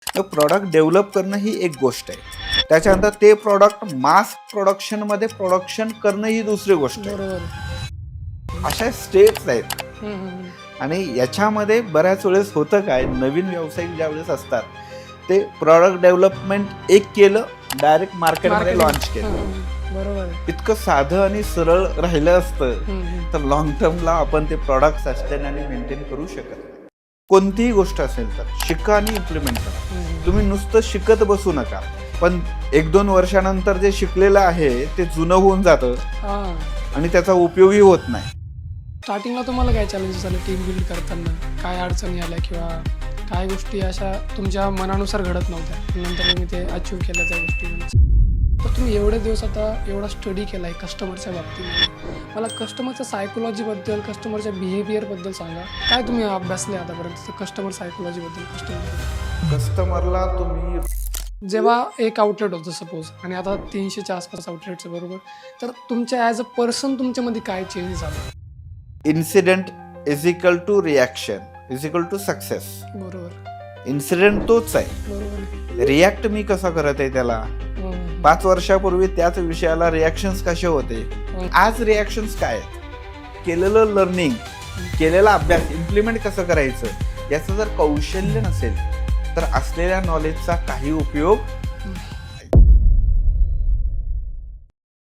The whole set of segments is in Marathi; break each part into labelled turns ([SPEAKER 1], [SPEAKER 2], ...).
[SPEAKER 1] तर प्रॉडक्ट डेव्हलप करणं ही एक गोष्ट आहे, त्याच्यानंतर ते प्रॉडक्ट मास प्रोडक्शनमध्ये प्रोडक्शन करणं ही दुसरी गोष्ट आहे.
[SPEAKER 2] बरोबर.
[SPEAKER 1] अशा स्टेप्स आहेत.
[SPEAKER 2] हम्म, हम्म,
[SPEAKER 1] आणि याच्यामध्ये बऱ्याच वेळेस होतं काय, नवीन व्यावसायिक ज्यावेळेस असतात ते प्रॉडक्ट डेव्हलपमेंट एक केलं, डायरेक्ट मार्केटमध्ये
[SPEAKER 2] Marketing.
[SPEAKER 1] लॉन्च केलं.
[SPEAKER 2] बरोबर आहे.
[SPEAKER 1] इतकं साधं आणि सरळ राहिलं असतं
[SPEAKER 2] हम्म.
[SPEAKER 1] तर लॉंग टर्मला आपण ते प्रॉडक्ट सस्टेन आणि मेंटेन करू शकत नाही. कोणतीही गोष्ट असेल तर शिका आणि इम्प्लिमेंट करा. तुम्ही नुसतं शिकत बसू नका, पण 1-2 वर्षानंतर जे शिकलेलं आहे ते जुनं होऊन जातं
[SPEAKER 2] हा.
[SPEAKER 1] आणि त्याचा उपयोगही होत नाही.
[SPEAKER 2] स्टार्टिंगला तुम्हाला काय चॅलेंजेस आले टीम बिल्ड करताना, काय अडचणी आल्या किंवा काय गोष्टी अशा तुमच्या मनानुसार घडत नव्हत्या, नंतर तुम्ही ते अचीव्ह केल्या त्या गोष्टी? तर तुम्ही एवढे दिवस आता एवढा स्टडी केला आहे कस्टमरच्या बाबतीमध्ये, मला कस्टमरच्या सायकोलॉजीबद्दल, कस्टमरच्या बिहेवियरबद्दल सांगा. काय तुम्ही अभ्यासले आतापर्यंत कस्टमर सायकोलॉजीबद्दल?
[SPEAKER 1] कस्टमरला तुम्ही
[SPEAKER 2] जेव्हा एक आउटलेट होतं सपोज आणि आता 300च्या आसपास आउटलेट्स आहे बरोबर, तर तुमच्या ॲज अ पर्सन तुमच्यामध्ये काय चेंज झाला?
[SPEAKER 1] Incident is equal to reaction is equal to success.
[SPEAKER 2] बरोबर
[SPEAKER 1] इन्सिडेंट तोच आहे,
[SPEAKER 2] बरोबर.
[SPEAKER 1] रिॲक्ट मी कसा करत आहे त्याला. 5 वर्षापूर्वी त्याच विषयाला रिॲक्शन्स कसे होते, आज रिॲक्शन्स काय आहेत, केलेलं लर्निंग, केलेला अभ्यास इम्प्लिमेंट कसं करायचं याचं जर कौशल्य नसेल तर असलेल्या नॉलेजचा काही उपयोग.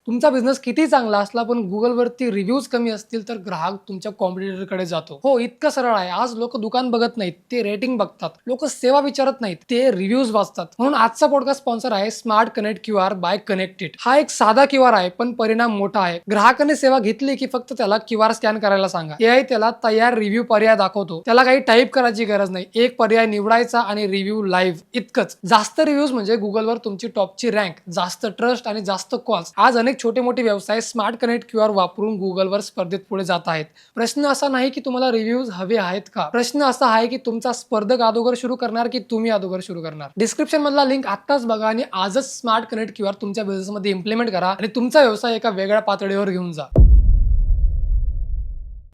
[SPEAKER 2] तुमचा बिझनेस किती चांगला असला पण गुगलवरती रिव्ह्यूज कमी असतील तर ग्राहक तुमच्या कॉम्पिटिटरकडे जातो. हो, इतकं सरळ आहे. आज लोक दुकान बघत नाहीत, ते रेटिंग बघतात. लोक सेवा विचारत नाहीत, ते रिव्ह्यूज वाचतात. म्हणून आजचा पॉडकास्ट स्पॉन्सर आहे smart connect QR by connected. हा एक साधा QR आहे पण परिणाम मोठा आहे. ग्राहकाने सेवा घेतली की फक्त त्याला QR स्कॅन करायला सांगा. AI त्याला तयार रिव्ह्यू पर्याय दाखवतो. त्याला काही टाईप करायची गरज नाही. एक पर्याय निवडायचा आणि रिव्ह्यू लाईव्ह, इतकंच. जास्त रिव्ह्यूज म्हणजे गुगलवर तुमची टॉपची रँक, जास्त ट्रस्ट आणि जास्त कॉस्ट. आज अनेक छोटे मोठे व्यवसाय स्मार्ट कनेक्ट QR वापरून गुगलवर स्पर्धेत पुढे जात आहेत. प्रश्न असा नाही की तुम्हाला रिव्ह्यूज हवे आहेत का, प्रश्न असा आहे की तुमचा स्पर्धक अगोदर सुरू करणार की तुम्ही अगोदर सुरू करणार. डिस्क्रिप्शन मधला लिंक आत्ताच बघा आणि आजच स्मार्ट कनेक्ट QR तुमच्या बिझनेस मध्ये इम्प्लिमेंट करा आणि तुमचा व्यवसाय एका वेगळ्या पातळीवर घेऊन जा.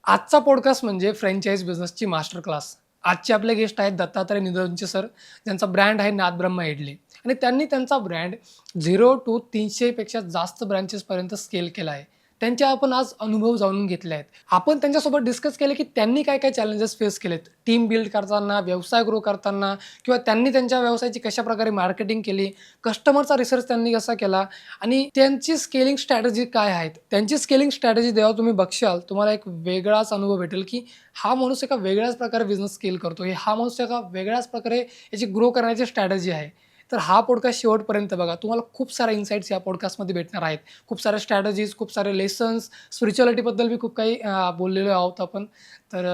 [SPEAKER 2] आजचा पॉडकास्ट म्हणजे फ्रँचाइज बिझनेसची मास्टर क्लास. आजचे आपले गेस्ट आहेत दत्तात्रय निधनचे सर, ज्यांचा ब्रँड आहे नादब्रह्मा इडली आणि त्यांनी त्यांचा ब्रँड 0 to 300 पेक्षा जास्त ब्रँचेसपर्यंत स्केल केला आहे. त्यांचे आपण आज अनुभव जाणून घेतले आहेत. आपण त्यांच्यासोबत डिस्कस केले की त्यांनी काय काय चॅलेंजेस फेस केलेत टीम बिल्ड करताना, व्यवसाय ग्रो करताना, किंवा त्यांनी त्यांच्या व्यवसायाची कशा प्रकारे मार्केटिंग केली, कस्टमरचा रिसर्च त्यांनी कसा केला आणि त्यांची स्केलिंग स्ट्रॅटेजी काय आहेत. त्यांची स्केलिंग स्ट्रॅटेजी जेव्हा तुम्ही बघशाल तुम्हाला एक वेगळाच अनुभव भेटेल की हा माणूस एका वेगळ्याच प्रकारे बिझनेस स्केल करतो, हा माणूस एका वेगळ्याच प्रकारे याची ग्रो करण्याची स्ट्रॅटेजी आहे. तर हा पॉडकास्ट शेवटपर्यंत बघा, तुम्हाला खूप सारे इन्साइट्स या पॉडकास्टमध्ये भेटणार आहेत. खूप साऱ्या स्ट्रॅटेजीज, खूप सारे लेसन्स, स्पिरिच्युअलिटीबद्दल बी खूप काही बोललेलो आहोत आपण. तर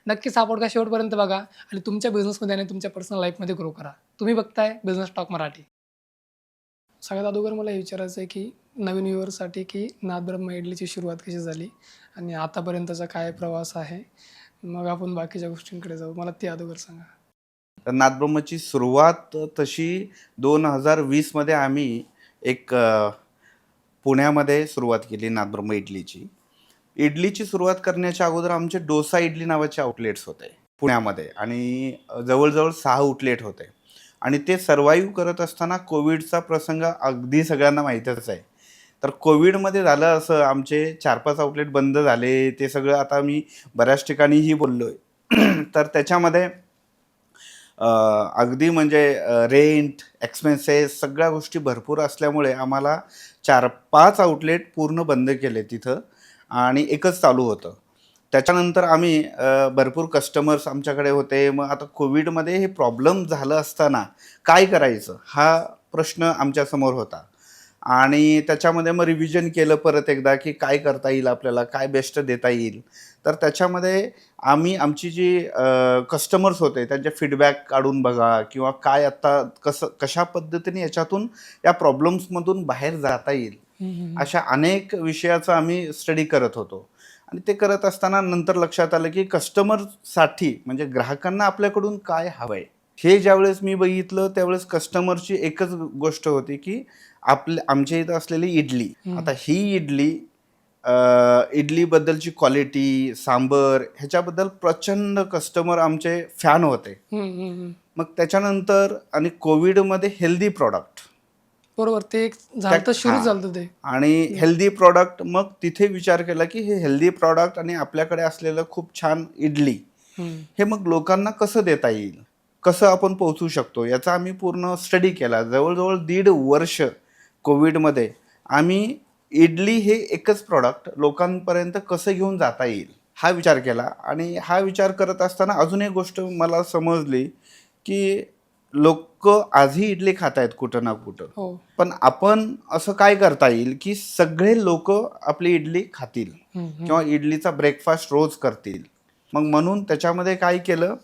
[SPEAKER 2] नक्कीच हा पॉडकास्ट शेवटपर्यंत बघा आणि तुमच्या बिझनेसमध्ये आणि तुमच्या पर्सनल लाईफमध्ये ग्रो करा. तुम्ही बघताय बिझनेस टॉक मराठी. सगळ्यात अगोदर मला हे विचारायचं आहे की नवीन व्ह्यूअरसाठी की नादब्रह्मा इडलीची सुरुवात कशी झाली आणि आतापर्यंतचा काय प्रवास आहे, मग आपण बाकीच्या गोष्टींकडे जाऊ. मला ते अगोदर सांगा.
[SPEAKER 1] तर नादब्रह्मची सुरुवात तशी 2020 मध्ये आम्ही एक पुण्यामध्ये सुरुवात केली नादब्रह्म इडलीची. इडलीची सुरुवात करण्याच्या अगोदर आमचे डोसा इडली नावाचे आउटलेट्स होते पुण्यामध्ये आणि जवळजवळ 6 आउटलेट होते आणि ते सर्वाईव्ह करत असताना कोविडचा प्रसंग अगदी सगळ्यांना माहीतच आहे. तर कोविडमध्ये झालं असं, आमचे 4-5 आउटलेट बंद झाले. ते सगळं आता मी बऱ्याच ठिकाणीही बोललो आहे. तर त्याच्यामध्ये अगदी म्हणजे रेंट, एक्सपेन्सेस सगळ्या गोष्टी भरपूर असल्यामुळे आम्हाला 4-5 आउटलेट पूर्ण बंद केले तिथं आणि एकच चालू होतं. त्याच्यानंतर आम्ही भरपूर कस्टमर्स आमच्याकडे होते. मग आता कोविडमध्ये हे प्रॉब्लेम झालं असताना काय करायचं हा प्रश्न आमच्यासमोर होता आणि त्याच्यामध्ये मग रिव्हिजन केलं परत एकदा की काय करता येईल आपल्याला, काय बेस्ट देता येईल. तर त्याच्यामध्ये आम्ही आमची जी कस्टमर्स होते त्यांचे फीडबॅक काढून बघा किंवा काय आत्ता कशा पद्धतीने याच्यातून या प्रॉब्लेम्समधून बाहेर जाता येईल अशा अनेक विषयाचं आम्ही स्टडी करत होतो. आणि ते करत असताना नंतर लक्षात आलं की कस्टमरसाठी म्हणजे ग्राहकांना आपल्याकडून काय हवं आहे हे ज्यावेळेस मी बघितलं त्यावेळेस कस्टमरची एकच गोष्ट होती की आमच्या इथं असलेली इडली. आता ही इडली इडलीबद्दलची क्वालिटी, सांबर ह्याच्याबद्दल प्रचंड कस्टमर आमचे फॅन होते. मग त्याच्यानंतर आणि कोविडमध्ये हेल्दी प्रॉडक्ट
[SPEAKER 2] बरोबर, ते एक झालं तर सुरू झालं ते.
[SPEAKER 1] आणि हेल्दी प्रॉडक्ट, मग तिथे विचार केला की हे हेल्दी प्रॉडक्ट आणि आपल्याकडे असलेलं खूप छान इडली हे मग लोकांना कसं देता येईल, कसं आपण पोहोचू शकतो, याचा आम्ही पूर्ण स्टडी केला. जवळजवळ 1.5 वर्ष कोविडमध्ये आम्ही इडली हे एकच प्रॉडक्ट लोकांपर्यंत कसं घेऊन जाता येईल हा विचार केला. आणि हा विचार करत असताना अजून एक गोष्ट मला समजली की लोक आजही इडली खात आहेत कुठं ना कुठं,
[SPEAKER 2] हो.
[SPEAKER 1] पण आपण असं काय करता येईल की सगळे लोक आपली इडली खातील किंवा इडलीचा ब्रेकफास्ट रोज करतील. मग म्हणून त्याच्यामध्ये काय केलं,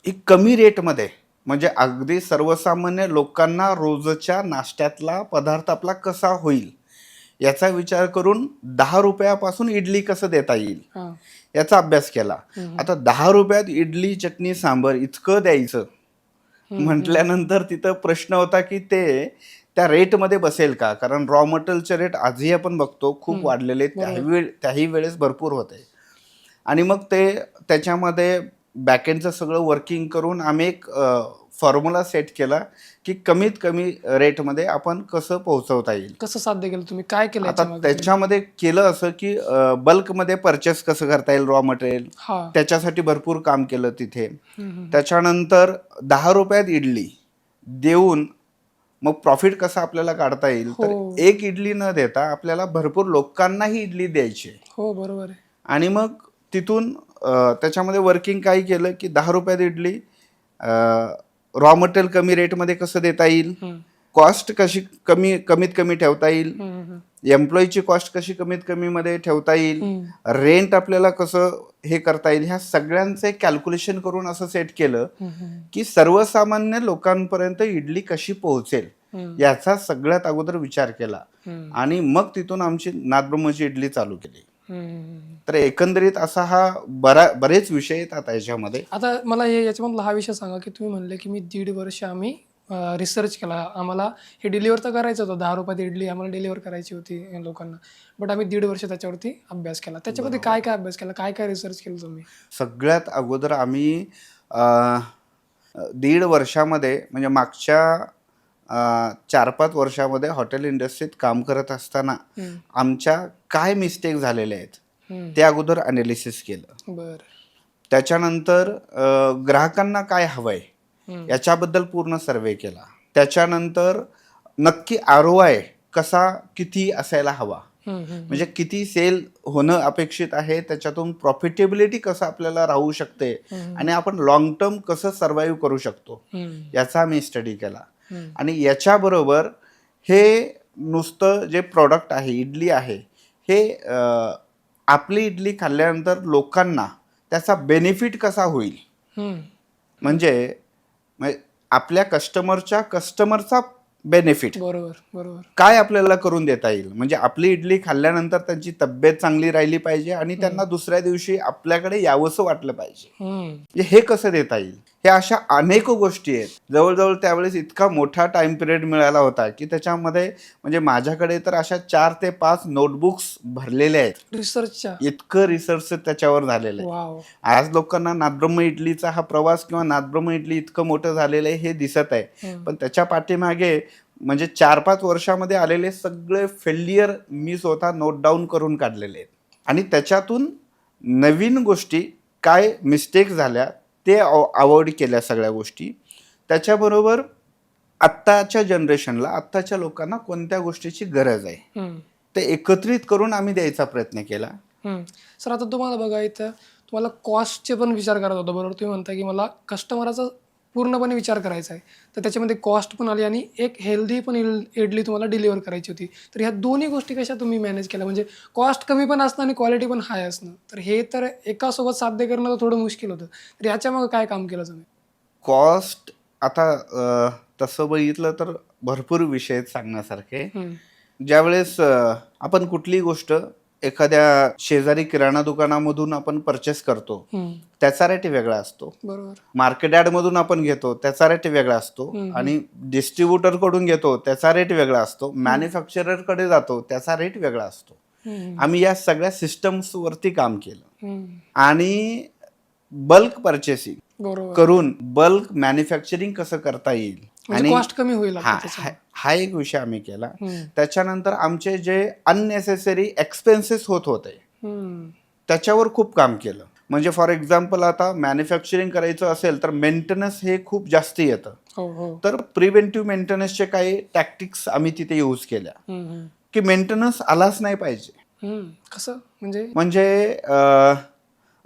[SPEAKER 1] एक कमी रेटमध्ये, म्हणजे अगदी सर्वसामान्य लोकांना रोजच्या नाश्त्यातला पदार्थ आपला कसा होईल याचा विचार करून 10 रुपयापासून इडली कसं देता येईल
[SPEAKER 2] हां.
[SPEAKER 1] याचा अभ्यास केला. आता 10 रुपयात इडली चटणी सांबर इतकं द्यायचं म्हटल्यानंतर तिथं प्रश्न होता की ते त्या रेटमध्ये बसेल का, कारण रॉ मटेरियलचे रेट आजही आपण बघतो खूप वाढलेले, त्याही वेळेस भरपूर होते. आणि मग ते त्याच्यामध्ये बॅकएंडचं सगळं वर्किंग करून आम्ही एक फॉर्म्युला सेट केला की कमीत कमी रेटमध्ये आपण कसं पोहोचवता येईल.
[SPEAKER 2] कसं साध्य केलं तुम्ही, काय केलं
[SPEAKER 1] आता
[SPEAKER 2] याच्यामागे?
[SPEAKER 1] त्याच्यामध्ये केलं असं की बल्कमध्ये परचेस कसं करता येईल रॉ मटेरियल,
[SPEAKER 2] हा.
[SPEAKER 1] त्याच्यासाठी भरपूर काम केलं तिथे. त्याच्यानंतर 10 रुपयात इडली देऊन मग प्रॉफिट कसं आपल्याला काढता येईल, तर एक इडली न देता आपल्याला भरपूर लोकांनाही इडली द्यायची.
[SPEAKER 2] हो, बरोबर आहे.
[SPEAKER 1] आणि मग तिथून त्याच्यामध्ये वर्किंग काय केलं की 10 रुपयात इडली, रॉ मटेरियल कमी रेटमध्ये कसं देता येईल, कॉस्ट कशी कमीत कमी ठेवता येईल, एम्प्लॉईची कॉस्ट कशी कमीत कमी मध्ये ठेवता येईल, रेंट आपल्याला कसं हे करता येईल, ह्या सगळ्यांचे कॅल्क्युलेशन करून असं सेट केलं की सर्वसामान्य लोकांपर्यंत इडली कशी पोहोचेल याचा सगळ्यात अगोदर विचार केला. आणि मग तिथून आमची नादब्रह्मची इडली चालू केली. तर एकंदरीत असा हा बरेच विषय येतात याच्यामध्ये.
[SPEAKER 2] आता मला याच्यामधला हा विषय सांगा की तुम्ही म्हणले की मी 1.5 वर्ष आम्ही रिसर्च केला, आम्हाला हे डिलिव्हर तर करायचं होतं, 10 रुपयात इडली आम्हाला डिलिव्हर करायची होती लोकांना, बट आम्ही 1.5 वर्ष त्याच्यावरती अभ्यास केला. त्याच्यामध्ये काय काय अभ्यास केला, काय काय रिसर्च केलं तुम्ही?
[SPEAKER 1] सगळ्यात अगोदर आम्ही 1.5 वर्षामध्ये, म्हणजे मागच्या 4-5 वर्षामध्ये हॉटेल इंडस्ट्रीत काम करत असताना आमच्या काय मिस्टेक झालेल्या आहेत ते अगोदर अनालिसिस केलं.
[SPEAKER 2] बरं.
[SPEAKER 1] त्याच्यानंतर ग्राहकांना काय हवंय याच्याबद्दल पूर्ण सर्वे केला. त्याच्यानंतर नक्की ROI कसा किती असायला हवा, म्हणजे किती सेल होणं अपेक्षित आहे, त्याच्यातून प्रॉफिटेबिलिटी कसं आपल्याला राहू शकते आणि आपण लॉंग टर्म कसं सर्व्हाइव्ह करू शकतो याचा आम्ही स्टडी केला. आणि याच्याबरोबर हे नुसतं जे प्रॉडक्ट आहे इडली आहे हे आपली इडली खाल्ल्यानंतर लोकांना त्याचा बेनिफिट कसा होईल, म्हणजे आपल्या कस्टमरचा बेनिफिट
[SPEAKER 2] बरोबर
[SPEAKER 1] काय आपल्याला करून देता येईल, म्हणजे आपली इडली खाल्ल्यानंतर त्यांची तब्येत चांगली राहिली पाहिजे आणि त्यांना दुसऱ्या दिवशी आपल्याकडे यावंसं वाटलं पाहिजे, हे कसं देता येईल. हे अशा अनेक गोष्टी आहेत. जवळजवळ त्यावेळेस इतका मोठा टाइम पिरियड मिळाला होता की त्याच्यामध्ये म्हणजे माझ्याकडे तर अशा 4 ते 5 नोटबुक्स भरलेले आहेत
[SPEAKER 2] रिसर्चच्या.
[SPEAKER 1] इतकं रिसर्च त्याच्यावर झालेलं आहे.
[SPEAKER 2] वाव.
[SPEAKER 1] आज लोकांना नादब्रह्म इडलीचा हा प्रवास किंवा नादब्रह्म इडली इतकं मोठं झालेलं आहे हे दिसत आहे, पण त्याच्या पाठीमागे म्हणजे 4-5 वर्षामध्ये आलेले सगळे फेल्युअर मी स्वतः नोट डाऊन करून काढलेले आहेत. आणि त्याच्यातून नवीन गोष्टी काय मिस्टेक झाल्या ते अवॉइड केल्या सगळ्या गोष्टी. त्याच्याबरोबर आत्ताच्या जनरेशनला, आत्ताच्या लोकांना कोणत्या गोष्टीची गरज आहे ते एकत्रित करून आम्ही द्यायचा प्रयत्न केला.
[SPEAKER 2] सर, आता तुम्हाला बघा इथं तुम्हाला कॉस्टचे पण विचार करायचा होता, बरोबर? तुम्ही म्हणता की मला कस्टमरचा पूर्णपणे विचार करायचा आहे, तर त्याच्यामध्ये कॉस्ट पण आली आणि एक हेल्दी पण इडली तुम्हाला डिलिव्हर करायची होती. तर ह्या दोन्ही गोष्टी कशा तुम्ही मॅनेज केल्या, म्हणजे कॉस्ट कमी पण असणं आणि क्वालिटी पण हाय असणं, तर हे तर एकासोबत साध्य करणं तर थोडं मुश्किल होतं. तर याच्यामागं काय काम केलं तुम्ही?
[SPEAKER 1] कॉस्ट आता तसं बघितलं तर भरपूर विषय आहेत सांगण्यासारखे. ज्यावेळेस आपण कुठलीही गोष्ट एखाद्या शेजारी किराणा दुकानामधून आपण परचेस करतो त्याचा रेट वेगळा असतो,
[SPEAKER 2] बरोबर.
[SPEAKER 1] मार्केट यार्डमधून आपण घेतो त्याचा रेट वेगळा असतो, आणि डिस्ट्रीब्युटर कडून घेतो त्याचा रेट वेगळा असतो, मॅन्युफॅक्चरर कडे जातो त्याचा रेट वेगळा असतो. आम्ही या सगळ्या सिस्टम्स वरती काम केलं आणि बल्क परचेसिंग
[SPEAKER 2] बरोबर.
[SPEAKER 1] करून बल्क मॅन्युफॅक्चरिंग कसं करता येईल
[SPEAKER 2] म्हणजे कॉस्ट कमी होईल आपलं
[SPEAKER 1] हा
[SPEAKER 2] त्याच्यामुळे.
[SPEAKER 1] हा एक विषय आम्ही केला.
[SPEAKER 2] हम्म.
[SPEAKER 1] त्याच्यानंतर आमचे जे अननेसेसरी एक्सपेन्सेस होत होते
[SPEAKER 2] हम्म.
[SPEAKER 1] त्याच्यावर खूप काम केलं. म्हणजे फॉर एक्झाम्पल आता मॅन्युफॅक्चरिंग करायचं असेल तर मेंटेनन्स हे खूप जास्त येतं.
[SPEAKER 2] हो हो.
[SPEAKER 1] तर प्रिव्हेंटिव्ह मेंटेनन्सचे काही टॅक्टिक्स आम्ही तिथे यूज केल्या
[SPEAKER 2] हम्म.
[SPEAKER 1] की मेंटेनन्स आलाच नाही पाहिजे.
[SPEAKER 2] कसं म्हणजे?
[SPEAKER 1] म्हणजे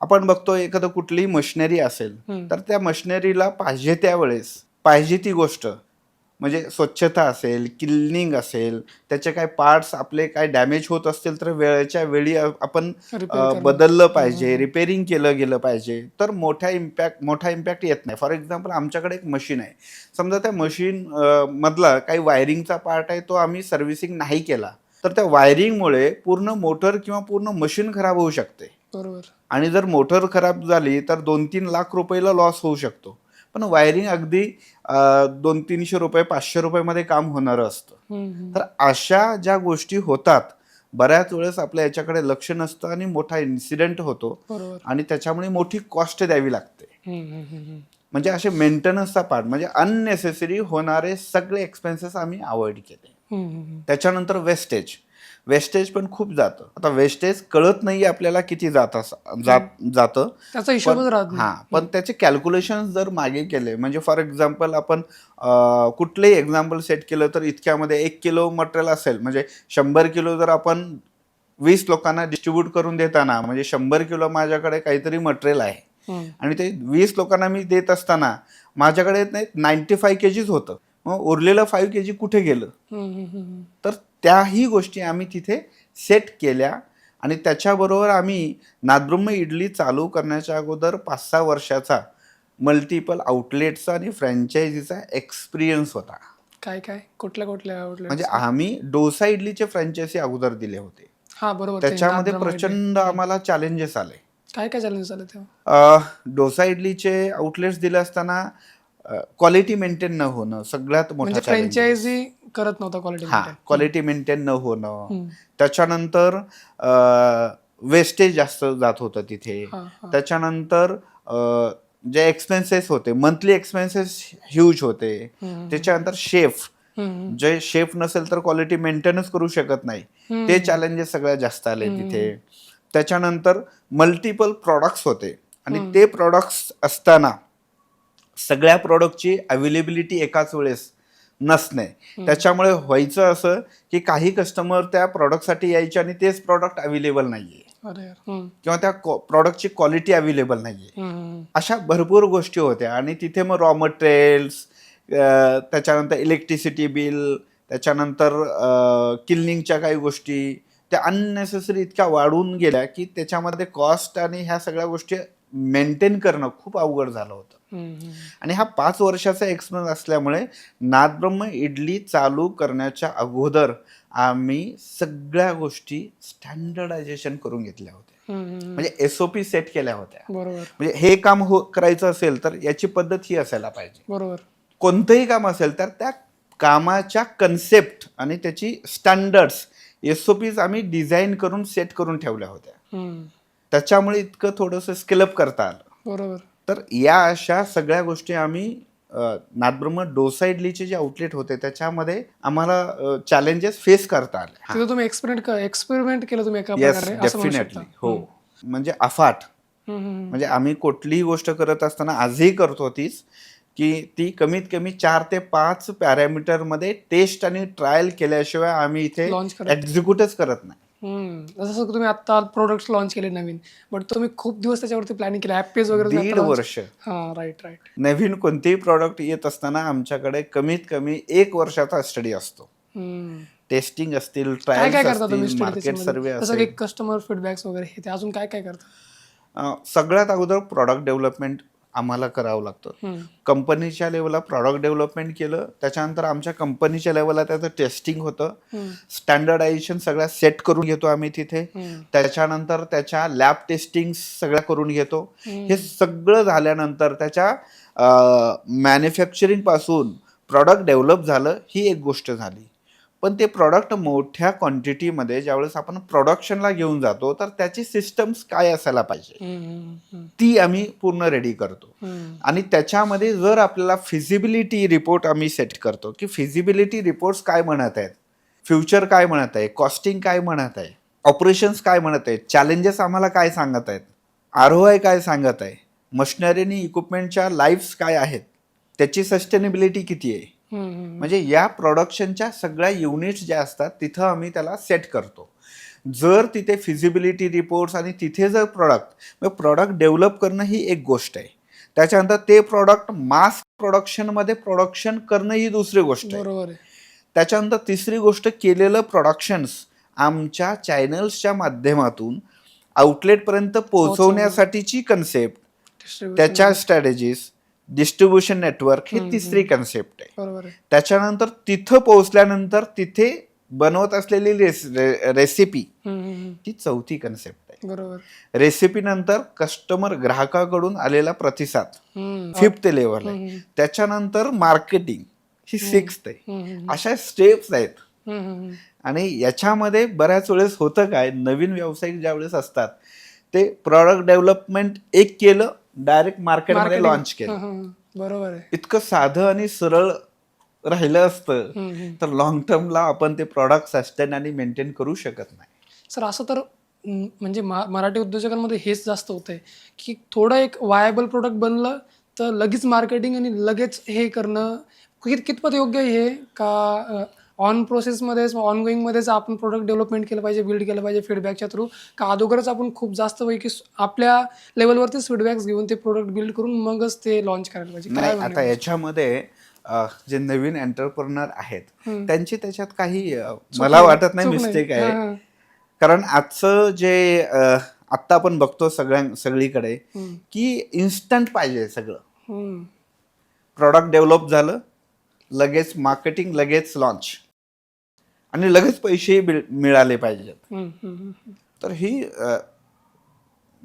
[SPEAKER 1] आपण बघतो एखादं कुठलीही मशिनरी असेल तर त्या मशिनरीला पाहिजे त्यावेळेस पाहिजे ती गोष्ट म्हणजे स्वच्छता असेल, क्लिनिंग असेल, त्याचे काय पार्ट्स आपले काय डॅमेज होत असतील तर वेळेच्या वेळी आपण
[SPEAKER 2] रिपेअर करणं.
[SPEAKER 1] बदललं पाहिजे, रिपेअरिंग केलं गेलं पाहिजे, तर मोठा इम्पॅक्ट येत नाही. फॉर एक्झाम्पल आमच्याकडे एक मशीन आहे, समजा त्या मशीन मधला काही वायरिंगचा पार्ट आहे तो आम्ही सर्व्हिसिंग नाही केला तर त्या वायरिंगमुळे पूर्ण मोटर किंवा पूर्ण मशीन खराब होऊ शकते.
[SPEAKER 2] बरोबर.
[SPEAKER 1] आणि जर मोटर खराब झाली तर 2-3 लाख रुपयाला लॉस होऊ शकतो. पण वायरिंग अगदी 200-300 रुपये 500 रुपयामध्ये काम होणारं असतं. तर अशा ज्या गोष्टी होतात बऱ्याच वेळेस आपल्या याच्याकडे लक्ष नसतं आणि मोठा इन्सिडेंट होतो
[SPEAKER 2] बरोबर.
[SPEAKER 1] आणि त्याच्यामुळे मोठी कॉस्ट द्यावी लागते. म्हणजे असे मेंटेनन्सचा पार्ट म्हणजे अननेसेसरी होणारे सगळे एक्सपेन्सेस आम्ही अवॉइड केले. त्याच्यानंतर वेस्टेज पण खूप जातं. आता वेस्टेज कळत नाही आपल्याला किती जातं
[SPEAKER 2] त्याचा हिशोबच राहत
[SPEAKER 1] हा
[SPEAKER 2] नाही.
[SPEAKER 1] पण त्याचे कॅल्क्युलेशन जर मागे केले म्हणजे फॉर एक्झाम्पल आपण कुठलंही एक्झाम्पल सेट केलं तर इतक्यामध्ये 1 किलो मटेरियल असेल म्हणजे 100 किलो जर आपण 20 लोकांना डिस्ट्रीब्यूट करून देताना म्हणजे 100 किलो माझ्याकडे काहीतरी मटेरियल आहे आणि ते 20 लोकांना मी देत असताना माझ्याकडे 95 kgs होतं, मग उरलेलं 5 kg कुठे गेलं. तर त्याही गोष्टी आम्ही तिथे सेट केल्या आणि त्याच्याबरोबर आम्ही नादब्रह्म इडली चालू करण्याच्या अगोदर 5-6 वर्षाचा मल्टिपल आउटलेटचा आणि फ्रँचायझीचा एक्सपिरियन्स होता.
[SPEAKER 2] काय कुठल्या
[SPEAKER 1] म्हणजे
[SPEAKER 2] आउटलेट्स?
[SPEAKER 1] आम्ही डोसा इडलीचे फ्रँचायझी अगोदर दिले होते.
[SPEAKER 2] हा बरोबर.
[SPEAKER 1] त्याच्यामध्ये प्रचंड आम्हाला चॅलेंजेस आले.
[SPEAKER 2] काय चॅलेंजेस आले तेव्हा?
[SPEAKER 1] डोसा इडलीचे आउटलेट्स दिले असताना क्वालिटी मेंटेन न होणं सगळ्यात मोठा
[SPEAKER 2] म्हणजे
[SPEAKER 1] चॅलेंज.
[SPEAKER 2] फ्रँचायझी करत नव्हता क्वालिटी
[SPEAKER 1] हा
[SPEAKER 2] मेंटेन.
[SPEAKER 1] क्वालिटी मेंटेन न होणं. त्याच्यानंतर वेस्टेज जास्त जात होतं तिथे. त्याच्यानंतर जे एक्सपेन्सेस होते मंथली एक्सपेन्सेस ह्यूज होते. त्याच्यानंतर जे शेफ नसेल तर क्वालिटी मेंटेनच करू शकत नाही, ते चॅलेंजेस सगळ्यात जास्त आले तिथे. त्याच्यानंतर मल्टिपल प्रॉडक्ट्स होते आणि ते प्रॉडक्ट्स असताना सगळ्या प्रॉडक्टची अवेलेबिलिटी एकाच वेळेस नसणे. त्याच्यामुळे व्हायचं असं की काही कस्टमर त्या प्रॉडक्टसाठी यायचे आणि तेच प्रॉडक्ट अवेलेबल नाहीये किंवा त्या प्रॉडक्टची क्वालिटी अवेलेबल नाहीये. अशा भरपूर गोष्टी होत्या आणि तिथे मग रॉ मटेरियल्स, त्याच्यानंतर इलेक्ट्रिसिटी बिल, त्याच्यानंतर क्लिनिंगच्या काही गोष्टी त्या अननेसेसरी इतक्या वाढून गेल्या की त्याच्यामध्ये कॉस्ट आणि ह्या सगळ्या गोष्टी मेंटेन करणं खूप अवघड झालं होतं. आणि हा 5 वर्षाचा एक्सपिरियन्स असल्यामुळे नादब्रह्म इडली चालू करण्याच्या अगोदर आम्ही सगळ्या गोष्टी स्टँडर्डायझेशन करून घेतल्या होत्या. म्हणजे SOP सेट केल्या होत्या.
[SPEAKER 2] बरोबर.
[SPEAKER 1] म्हणजे हे काम करायचं असेल तर याची पद्धत ही असायला पाहिजे.
[SPEAKER 2] बरोबर.
[SPEAKER 1] कोणतंही काम असेल तर त्या कामाच्या कन्सेप्ट आणि त्याची स्टँडर्ड्स SOPs आम्ही डिझाईन करून सेट करून ठेवल्या होत्या. त्याच्यामुळे इतकं थोडंसं स्केलअप करता आलं.
[SPEAKER 2] बरोबर.
[SPEAKER 1] तर या अशा सगळ्या गोष्टी आम्ही नादब्रह्म डोसा इडलीचे जे आउटलेट होते त्याच्यामध्ये आम्हाला चॅलेंजेस फेस करता आले.
[SPEAKER 2] तिथे तुम्ही एक्सपेरिमेंट केलं तुम्ही एका
[SPEAKER 1] येस,
[SPEAKER 2] प्रकारे असं म्हणू
[SPEAKER 1] डेफिनेटली.
[SPEAKER 2] शकता.
[SPEAKER 1] हो, म्हणजे अफाट. म्हणजे आम्ही कुठलीही गोष्ट करत असताना आजही करतो तीच की ती कमीत कमी 4 ते 5 पॅरामीटरमध्ये टेस्ट आणि ट्रायल केल्याशिवाय आम्ही इथे
[SPEAKER 2] लॉन्च करत
[SPEAKER 1] एक्झिक्यूटच करत नाही.
[SPEAKER 2] जसं तुम्ही आता प्रोडक्ट लॉन्च केले नवीन, बट तुम्ही खूप दिवस त्याच्यावरती प्लॅनिंग केलं, ॲप पेज वगैरे
[SPEAKER 1] 1.5 वर्ष.
[SPEAKER 2] राईट.
[SPEAKER 1] नवीन कोणतेही प्रॉडक्ट येत असताना आमच्याकडे कमीत कमी 1 वर्षाचा स्टडी असतो. टेस्टिंग असतील,
[SPEAKER 2] काय
[SPEAKER 1] ट्रायल्स
[SPEAKER 2] करता तुम्ही
[SPEAKER 1] असतील,
[SPEAKER 2] स्टडी
[SPEAKER 1] मार्केट सर्वे
[SPEAKER 2] जसं
[SPEAKER 1] असेल.
[SPEAKER 2] की कस्टमर फीडबॅक्स वगैरे हे ते अजून काय करता?
[SPEAKER 1] सगळ्यात अगोदर प्रॉडक्ट डेव्हलपमेंट आम्हाला करावं लागतं. कंपनीच्या लेवलला प्रॉडक्ट डेव्हलपमेंट केलं, त्याच्यानंतर आमच्या कंपनीच्या लेवलला त्याचं टेस्टिंग होतं. स्टँडर्डायझेशन सगळ्या सेट करून घेतो आम्ही तिथे. त्याच्यानंतर त्याच्या लॅब टेस्टिंग सगळ्या करून घेतो. हे सगळं झाल्यानंतर त्याच्या मॅन्युफॅक्चरिंग पासून प्रॉडक्ट डेव्हलप झालं ही एक गोष्ट झाली. पण ते प्रॉडक्ट मोठ्या क्वांटिटीमध्ये ज्यावेळेस आपण प्रोडक्शनला घेऊन जातो तर त्याची सिस्टम्स काय असायला पाहिजे ती आम्ही पूर्ण रेडी करतो. आणि त्याच्यामध्ये जर आपल्याला फिजिबिलिटी रिपोर्ट आम्ही सेट करतो की फिजिबिलिटी रिपोर्ट्स काय म्हणत आहेत, फ्युचर काय म्हणत आहे, कॉस्टिंग काय म्हणत आहे, ऑपरेशन्स काय म्हणत आहेत, चॅलेंजेस आम्हाला काय सांगत आहेत, ROI काय सांगत आहे, मशिनरी आणि इक्विपमेंटच्या लाईफ्स काय आहेत, त्याची सस्टेनेबिलिटी किती आहे, म्हणजे या प्रोडक्शनच्या सगळ्या युनिट्स ज्या असतात तिथं आम्ही त्याला सेट करतो. जर तिथे फिजिबिलिटी रिपोर्ट्स आणि तिथे जर प्रॉडक्ट डेव्हलप करणं ही एक गोष्ट आहे, त्याच्यानंतर ते प्रॉडक्ट मास प्रोडक्शनमध्ये प्रोडक्शन करणं ही दुसरी गोष्ट आहे.
[SPEAKER 2] बरोबर आहे.
[SPEAKER 1] त्याच्यानंतर तिसरी गोष्ट केलेलं प्रोडक्शन्स आमच्या चॅनल्सच्या माध्यमातून आउटलेटपर्यंत पोहोचवण्यासाठीची कन्सेप्ट, त्याच्या स्ट्रॅटेजीज, डिस्ट्रीब्युशन नेटवर्क ही तिसरी कन्सेप्ट आहे.
[SPEAKER 2] बरोबर आहे.
[SPEAKER 1] त्याच्यानंतर तिथं पोहोचल्यानंतर तिथे बनवत असलेली रेसिपी ही चौथी कन्सेप्ट आहे.
[SPEAKER 2] बरोबर.
[SPEAKER 1] रेसिपी नंतर कस्टमर ग्राहकाकडून आलेला प्रतिसाद फिफ्थ लेवल आहे. त्याच्यानंतर मार्केटिंग ही सिक्स्थ आहे. अशा स्टेप्स आहेत. आणि याच्यामध्ये बऱ्याच वेळेस होतं काय, नवीन व्यावसायिक ज्या वेळेस असतात ते प्रॉडक्ट डेव्हलपमेंट एक केलं, डायरेक्ट मार्केटमध्ये लॉन्च केलं.
[SPEAKER 2] बरोबर आहे.
[SPEAKER 1] इतकं साधं आणि सरळ राहिलं असतं तर लॉंग टर्मला आपण ते प्रॉडक्ट सस्टेन आणि मेंटेन करू शकत नाही.
[SPEAKER 2] सर असं तर म्हणजे मराठी उद्योजकांमध्ये हेच जास्त होतंय की थोडं एक वायबल प्रोडक्ट बनलं तर लगेच मार्केटिंग आणि लगेच हे करणं कितपत योग्य आहे हे, का ऑन प्रोसेसमध्येच ऑनगोईंगमध्येच आपण प्रोडक्ट डेव्हलपमेंट केलं पाहिजे, बिल्ड केलं पाहिजे फीडबॅकच्या थ्रू, का अगोदरच आपण खूप जास्त पैकी आपल्या लेवलवरतीच फीडबॅक्स घेऊन ते प्रोडक्ट बिल्ड करून मगच ते लॉन्च करायला पाहिजे?
[SPEAKER 1] नाही, आता याच्यामध्ये जे नवीन एंटरप्रेनर आहेत त्यांची त्याच्यात काही मला वाटत नाही मिस्टेक आहे. कारण आजचं जे आत्ता आपण बघतो सगळीकडे की इन्स्टंट पाहिजे सगळं. प्रॉडक्ट डेव्हलप झालं, लगेच मार्केटिंग, लगेच लॉन्च आणि लगेच पैसे मिळाले पाहिजेत. तर ही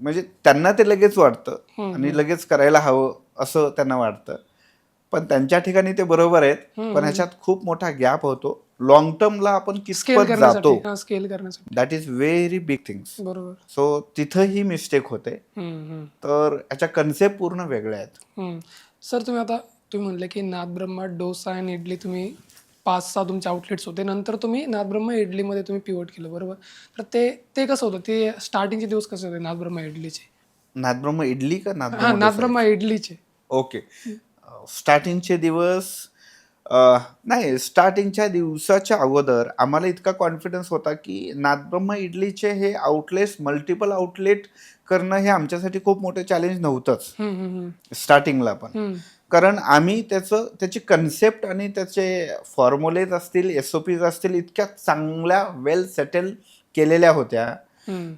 [SPEAKER 1] म्हणजे त्यांना ते लगेच वाटतं आणि लगेच करायला हवं असं त्यांना वाटतं. पण त्यांच्या ठिकाणी ते बरोबर आहेत, पण ह्याच्यात खूप मोठा गॅप होतो. लॉंग टर्मला आपण कितपत जातो,
[SPEAKER 2] स्केल करण्यासाठी
[SPEAKER 1] that is very big things.
[SPEAKER 2] बरोबर.
[SPEAKER 1] सो तिथं ही मिस्टेक होते. तर याच्या कन्सेप्ट पूर्ण वेगळ्या आहेत.
[SPEAKER 2] सर तुम्ही म्हणले की नादब्रह्मा डोसा आणि इडली तुम्ही 5-6 तुमचे आउटलेट्स होते, नंतर तुम्ही नादब्रह्मा इडलीमध्ये तुम्ही पिवट केलं, बरोबर. तर ते कसं होतं, ते स्टार्टिंगचे दिवस कसे होते नादब्रह्मा इडलीचे?
[SPEAKER 1] नादब्रह्मा इडली का
[SPEAKER 2] नादब्रह्मा इडलीचे?
[SPEAKER 1] ओके. स्टार्टिंगचे दिवस नाही, स्टार्टिंगच्या दिवसाच्या अगोदर आम्हाला इतका कॉन्फिडन्स होता की नादब्रह्मा इडलीचे हे आउटलेट्स मल्टिपल आउटलेट करणं हे आमच्यासाठी खूप मोठं चॅलेंज नव्हतंच स्टार्टिंगला पण. कारण आम्ही त्याची कन्सेप्ट आणि त्याचे फॉर्म्युलेज असतील, SOPs असतील इतक्या चांगल्या वेल सेटल केलेल्या होत्या.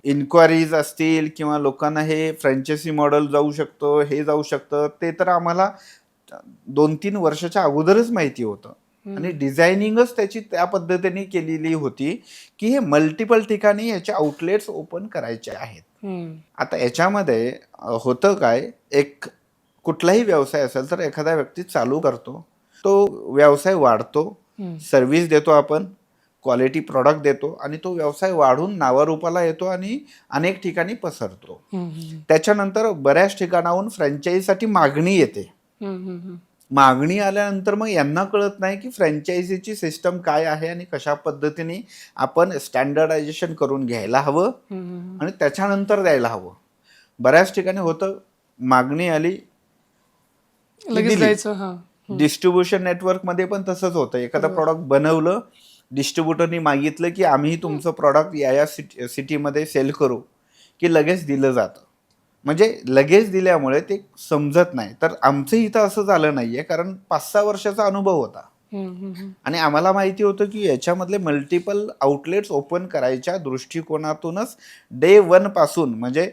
[SPEAKER 1] इन्क्वायरीज असतील किंवा लोकांना हे फ्रँचायझी मॉडेल जाऊ शकतं, हे जाऊ शकतं, ते तर आम्हाला 2-3 वर्षाच्या अगोदरच माहिती होतं. आणि डिझायनिंगच त्याची त्या पद्धतीने केलेली होती की हे मल्टिपल ठिकाणी याचे आउटलेट्स ओपन करायचे आहेत. आता याच्यामध्ये होतं काय, एक कुठलाही व्यवसाय असेल तर एखादा व्यक्ती चालू करतो, तो व्यवसाय वाढतो, सर्व्हिस देतो आपण, क्वालिटी प्रॉडक्ट देतो आणि तो व्यवसाय वाढून नावारूपाला येतो आणि अनेक ठिकाणी पसरतो. त्याच्यानंतर बऱ्याच ठिकाणाहून फ्रँचायझीसाठी मागणी येते. मागणी आल्यानंतर मग यांना कळत नाही की फ्रँचायझीची सिस्टम काय आहे आणि कशा पद्धतीने आपण स्टँडर्डायझेशन करून घ्यायला हवं आणि त्याच्यानंतर द्यायला हवं. बऱ्याच ठिकाणी होतं, मागणी आली
[SPEAKER 2] लगेच द्यायचं.
[SPEAKER 1] डिस्ट्रीब्युशन नेटवर्कमध्ये पण तसंच होतं. एखादा प्रॉडक्ट बनवलं, डिस्ट्रीब्युटरनी मागितलं की आम्ही तुमचं प्रॉडक्ट या सिटीमध्ये सेल करू, की लगेच दिलं जातं. म्हणजे लगेच दिल्यामुळे ते समजत नाही. तर आमचं इथं असं झालं नाहीये, कारण 5-6 वर्षाचा अनुभव होता आणि आम्हाला माहिती होतं की याच्यामधले मल्टिपल आउटलेट्स ओपन करायच्या दृष्टिकोनातूनच डे 1 पासून, म्हणजे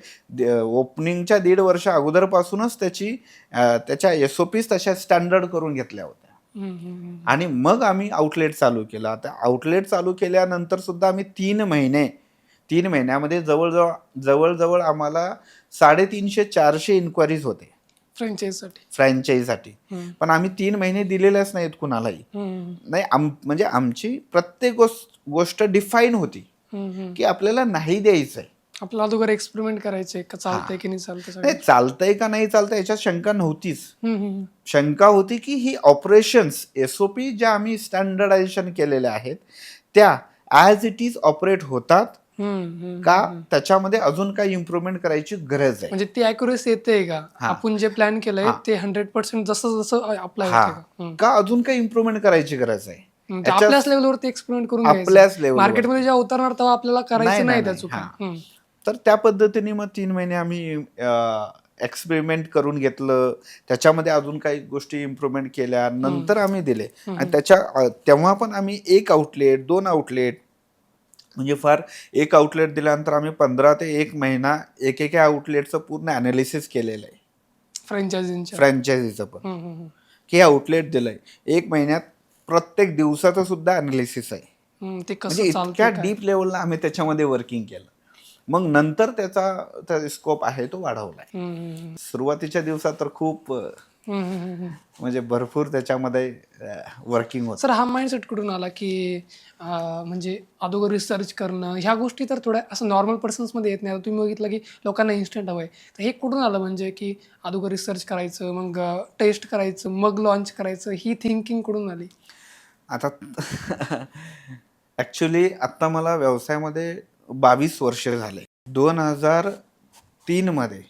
[SPEAKER 1] ओपनिंगच्या 1.5 वर्ष अगोदरपासूनच त्याच्या SOPs तशा स्टँडर्ड करून घेतल्या होत्या. आणि मग आम्ही आउटलेट चालू केला. आता आउटलेट चालू केल्यानंतर सुद्धा आम्ही 3 महिन्यामध्ये जवळजवळ आम्हाला 350-400 इन्क्वायरीज होते.
[SPEAKER 2] फ्रँचायझीसाठी.
[SPEAKER 1] फ्रँचाईजसाठी. पण आम्ही 3 महिने दिलेलेच नाहीत कुणालाही. नाही म्हणजे आमची प्रत्येक गोष्ट डिफाईन होती की आपल्याला नाही द्यायचंय.
[SPEAKER 2] आपल्याला अगोदर एक्सपेरिमेंट करायचे का चालतंय की नाही चालतंय
[SPEAKER 1] नाही,
[SPEAKER 2] सगळं.
[SPEAKER 1] चालतंय का नाही चालतंय याच्यात शंका नव्हतीच. शंका होती की ही ऑपरेशन्स SOP ज्या आम्ही स्टँडर्डायझेशन केलेल्या आहेत त्या ॲज इट इज ऑपरेट होतात का, त्याच्यामध्ये अजून काही इम्प्रूव्हमेंट करायची गरज आहे.
[SPEAKER 2] म्हणजे ती अॅक्युरेसी येते का आपण जे प्लॅन केलंय ते 100% जसं जसं अप्लाय
[SPEAKER 1] हा,
[SPEAKER 2] होते का.
[SPEAKER 1] का अजून काही इम्प्रूव्हमेंट करायची गरज आहे.
[SPEAKER 2] ते आपल्याच लेवलवरती एक्सपेरिमेंट करून घ्यायचं.
[SPEAKER 1] आपल्याच लेवलवर
[SPEAKER 2] मार्केटमध्ये जेव्हा उतरणार तेव्हा आपल्याला करायचं नाही त्या
[SPEAKER 1] नाही,
[SPEAKER 2] चुका.
[SPEAKER 1] हा. तर त्या पद्धतीने मग 3 महिने आम्ही एक्सपेरिमेंट करून घेतलं. त्याच्यामध्ये अजून काही गोष्टी इम्प्रूव्हमेंट केल्या, नंतर आम्ही दिले. आणि तेव्हा पण आम्ही 1 आउटलेट 2 आउटलेट म्हणजे फार 1 आउटलेट दिल्यानंतर आम्ही 15 ते 1 महिना एकेका आउटलेटचं पूर्ण अनालिसिस केलेलं आहे.
[SPEAKER 2] फ्रँचायझींच्या.
[SPEAKER 1] फ्रँचायझीचं पण की आउटलेट दिलंय 1 महिन्यात प्रत्येक दिवसाचं सुद्धा अनालिसिस आहे.
[SPEAKER 2] ते
[SPEAKER 1] म्हणजे
[SPEAKER 2] कसं
[SPEAKER 1] इतक्या
[SPEAKER 2] चालतंय काय.
[SPEAKER 1] डीप लेवलला आम्ही त्याच्यामध्ये वर्किंग केलं. मग नंतर त्याचा स्कोप आहे तो वाढवलाय. सुरुवातीच्या दिवसात तर खूप म्हणजे भरपूर त्याच्यामध्ये वर्किंग होतं.
[SPEAKER 2] सर हा माइंडसेट कुठून आला की म्हणजे अगोदर रिसर्च करणं ह्या गोष्टी तर थोड्या असं नॉर्मल पर्सन्समध्ये येत नाही. तुम्ही बघितलं की लोकांना इन्स्टंट हवं आहे, तर हे कुठून आलं म्हणजे की अगोदर रिसर्च करायचं मग टेस्ट करायचं मग लॉन्च करायचं, ही थिंकिंग कुठून आली.
[SPEAKER 1] आता ॲक्च्युली आत्ता मला व्यवसायामध्ये 22 वर्ष झाले. 2003 मध्ये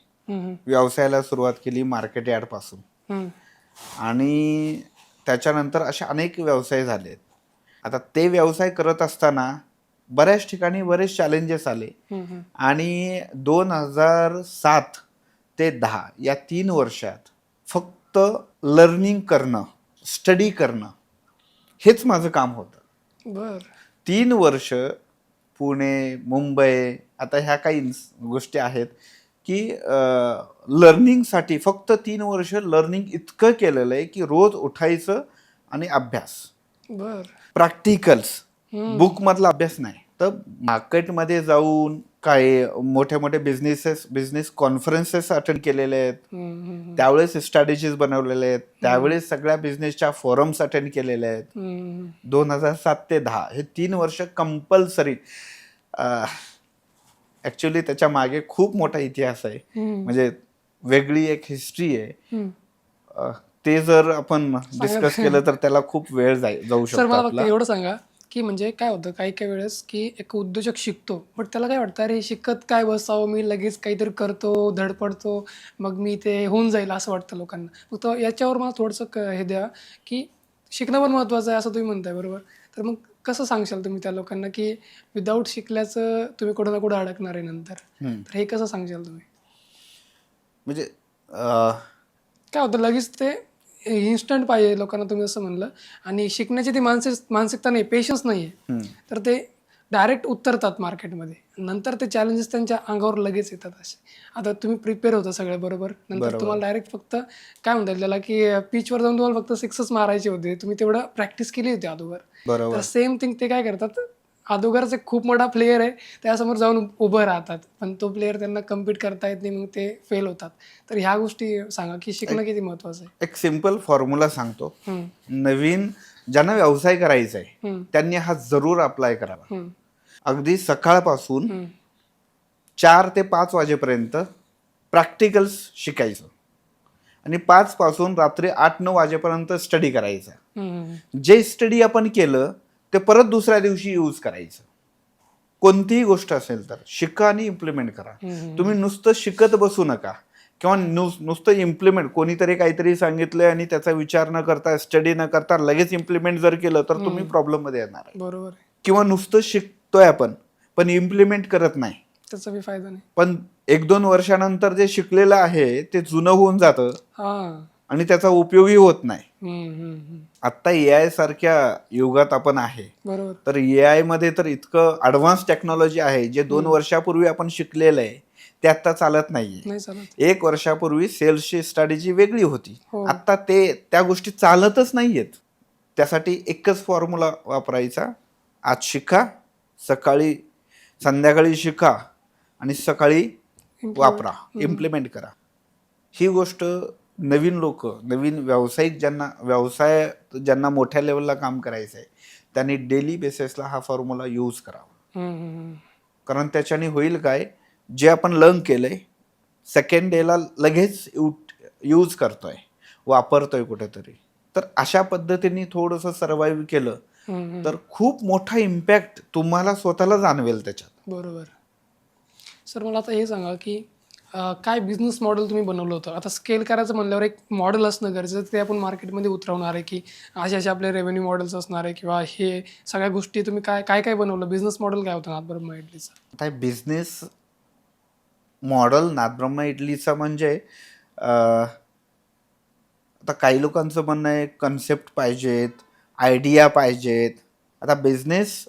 [SPEAKER 1] व्यवसायाला सुरुवात केली मार्केट यार्डपासून. आणि त्याच्यानंतर असे अनेक व्यवसाय झालेत. आता ते व्यवसाय करत असताना बऱ्याच ठिकाणी बरेच चॅलेंजेस आले. आणि 2007 ते 10 या 3 वर्षात फक्त लर्निंग करणं, स्टडी करणं हेच माझं काम होतं.
[SPEAKER 2] बर.
[SPEAKER 1] 3 वर्ष पुणे, मुंबई आता ह्या काही गोष्टी आहेत की लर्निंगसाठी फक्त 3 वर्ष लर्निंग इतकं केलेलं आहे की रोज उठायचं आणि अभ्यास,
[SPEAKER 2] बर.
[SPEAKER 1] प्रॅक्टिकल्स, बुकमधला अभ्यास नाही. तर मार्केटमध्ये जाऊन काय मोठे बिझनेस कॉन्फरन्सेस अटेंड केलेले आहेत. त्यावेळेस स्ट्रॅटेजीज बनवलेले आहेत. त्यावेळेस सगळ्या बिझनेसच्या फोरम्स अटेंड केलेले आहेत. 2007 ते 10 हे 3 वर्ष कंपल्सरी. ॲक्च्युली त्याच्या मागे खूप मोठा इतिहास आहे. म्हणजे वेगळी एक हिस्ट्री आहे. ते जर आपण डिस्कस केलं तर त्याला खूप वेळ जाऊ
[SPEAKER 2] सर
[SPEAKER 1] शकतो
[SPEAKER 2] मला फक्त
[SPEAKER 1] आपला.
[SPEAKER 2] एवढं सांगा की म्हणजे काय होतं काही काही वेळेस की एक उद्योजक शिकतो बट त्याला काय वाटतं अरे शिकत काय बसावं, मी लगेच काहीतरी करतो धडपडतो मग मी ते होऊन जाईल असं वाटतं लोकांना. फक्त याच्यावर मला थोडंसं हे द्या की शिकणं पण महत्त्वाचं आहे असं तुम्ही म्हणताय बरोबर. तर मग कसं सांगशाल तुम्ही त्या लोकांना की विदाऊट शिकल्याचं तुम्ही कुठं ना कुठं अडकणार आहे नंतर, तर हे कसं सांगशाल तुम्ही.
[SPEAKER 1] म्हणजे
[SPEAKER 2] काय होतं लगेच ते इन्स्टंट पाहिजे लोकांना तुम्ही असं म्हणलं आणि शिकण्याची ती मानसिकता नाही, पेशन्स नाही आहे, तर ते डायरेक्ट उतरतात मार्केटमध्ये. नंतर ते चॅलेंजेस त्यांच्या अंगावर लगेच येतात. असे आता तुम्ही प्रिपेअर होता सगळं बरोबर, नंतर तुम्हाला डायरेक्ट फक्त काय म्हणतात त्याला की पिचवर जाऊन तुम्हाला फक्त सिक्सच मारायचे होते, तुम्ही तेवढं प्रॅक्टिस केली होती अगोदर. तर सेम थिंग ते काय करतात, अगोदरच एक खूप मोठा प्लेयर आहे त्यासमोर जाऊन उभं राहतात पण तो प्लेयर त्यांना कम्पीट करता येत नाही, मग ते फेल होतात. तर ह्या गोष्टी सांगा की शिकणं किती महत्वाचं आहे.
[SPEAKER 1] एक सिंपल फॉर्म्युला सांगतो. नवीन ज्यांना व्यवसाय करायचा आहे त्यांनी हा जरूर अप्लाय करावा. अगदी सकाळपासून 4 ते 5 वाजेपर्यंत प्रॅक्टिकल्स शिकायचं आणि 5 पासून रात्री 8-9 वाजेपर्यंत स्टडी करायचा. जे स्टडी आपण केलं ते परत दुसऱ्या दिवशी यूज करायचं. कोणतीही गोष्ट असेल तर शिका आणि इम्प्लिमेंट करा. तुम्ही नुसतं शिकत बसू नका किंवा नुसतं इम्प्लिमेंट, कोणीतरी काहीतरी सांगितलंय आणि त्याचा विचार न करता स्टडी न करता लगेच इम्प्लिमेंट जर केलं तर तुम्ही प्रॉब्लेममध्ये येणार आहे.
[SPEAKER 2] बरोबर.
[SPEAKER 1] किंवा नुसतं शिकतोय आपण पण इम्प्लिमेंट करत नाही,
[SPEAKER 2] त्याचा बी फायदा नाही.
[SPEAKER 1] पण 1-2 वर्षानंतर जे शिकलेलं आहे ते जुनं होऊन जातं आणि त्याचा उपयोगही होत नाही. आता AI सारख्या युगात आपण आहे,
[SPEAKER 2] बरोबर.
[SPEAKER 1] तर AI मध्ये तर इतकं ॲडव्हान्स टेक्नॉलॉजी आहे जे 2 वर्षापूर्वी आपण शिकलेलं आहे ते आता चालत नाहीये.
[SPEAKER 2] नाही चालत.
[SPEAKER 1] 1 वर्षापूर्वी सेल्सची स्ट्रॅटेजी वेगळी होती, आता त्या गोष्टी चालतच नाहीयेत. त्यासाठी एकच फॉर्म्युला वापरायचा, आज शिका, संध्याकाळी शिका आणि सकाळी वापरा, इम्प्लिमेंट करा. ही गोष्ट नवीन लोक, नवीन व्यावसायिक ज्यांना मोठ्या लेवलला काम करायचं आहे त्यांनी डेली बेसिसला हा फॉर्म्युला यूज करावा. कारण त्याच्याने होईल काय, जे आपण लर्न केलंय सेकंड डेला लगेच यूज करतोय, वापरतोय कुठेतरी. तर अशा पद्धतीने थोडंसं सर्वाइव्ह केलं तर खूप मोठा इम्पॅक्ट तुम्हाला स्वतःला जाणवेल त्याच्यात.
[SPEAKER 2] बरोबर. सर मला आता हे सांगा की काय बिझनेस मॉडेल तुम्ही बनवलं होतं? आता स्केल करायचं म्हणल्यावर एक मॉडेल असणं गरजेचं आहे. ते आपण मार्केटमध्ये उतरवणार आहे की असे आपले रेव्हेन्यू मॉडेल्स असणार आहे किंवा हे सगळ्या गोष्टी तुम्ही काय काय काय बनवलं? बिझनेस मॉडेल काय होतं नाथब्रह्मा इडलीचं?
[SPEAKER 1] आता बिझनेस मॉडेल नाथब्रह्मा इडलीचा म्हणजे आता काही लोकांचं म्हणणं आहे कन्सेप्ट पाहिजेत, आयडिया पाहिजेत. आता बिझनेस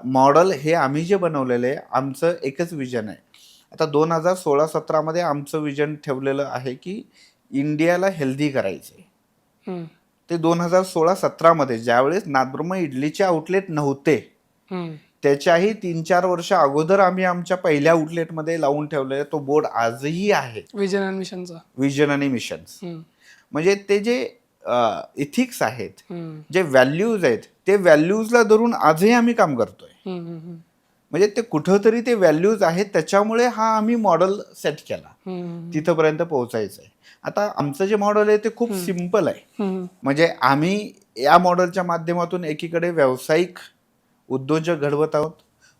[SPEAKER 1] मॉडेल हे आम्ही जे बनवलेलं आहे आमचं एकच विजन आहे. आता 2016-17 आमचं विजन ठेवलेलं आहे की इंडियाला हेल्दी करायचं आहे. ते 2016-17 ज्यावेळेस नाथब्रह्मा इडलीचे आउटलेट नव्हते त्याच्याही 3-4 वर्ष अगोदर आम्ही आमच्या पहिल्या आउटलेटमध्ये लावून ठेवलेला तो बोर्ड आजही आहे,
[SPEAKER 2] विजन आणि मिशनचा.
[SPEAKER 1] विजन आणि मिशन्स. म्हणजे ते जे इथिक्स आहेत, जे व्हॅल्यूज आहेत, ते व्हॅल्यूजला धरून आजही आम्ही काम करतोय. म्हणजे ते कुठंतरी ते व्हॅल्यूज आहेत त्याच्यामुळे हा आम्ही मॉडेल सेट केला, तिथपर्यंत पोहोचायचं आहे. आता आमचं जे मॉडेल आहे ते खूप सिम्पल आहे. म्हणजे आम्ही या मॉडेलच्या माध्यमातून एकीकडे व्यावसायिक उद्योजक घडवत आहोत,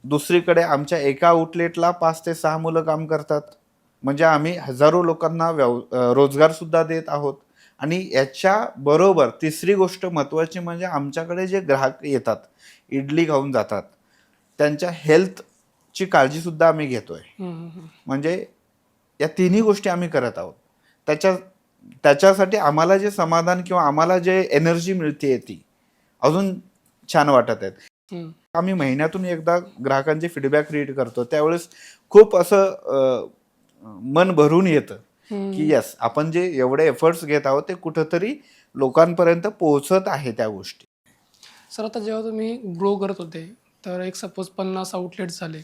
[SPEAKER 1] दुसरीकडे आमच्या एका आउटलेटला 5 ते 6 मुलं काम करतात. म्हणजे आम्ही हजारो लोकांना रोजगार सुद्धा देत आहोत. आणि याच्या बरोबर तिसरी गोष्ट महत्त्वाची म्हणजे आमच्याकडे जे ग्राहक येतात, इडली खाऊन जातात, त्यांच्या हेल्थची काळजी सुद्धा आम्ही घेतोय. म्हणजे या तिन्ही गोष्टी आम्ही करत आहोत. त्याच्यासाठी आम्हाला जे समाधान किंवा आम्हाला जे एनर्जी मिळते ती अजून छान वाटत आहेत. आम्ही महिन्यातून एकदा ग्राहकांचे फीडबॅक रीड करतो, त्यावेळेस खूप असं मन भरून येतं की यस, आपण जे एवढे एफर्ट्स घेत आहोत ते कुठंतरी लोकांपर्यंत पोहोचत आहे त्या गोष्टी.
[SPEAKER 2] सर आता जेव्हा तुम्ही ग्रो करत होते तर एक सपोज 50 आउटलेट झाले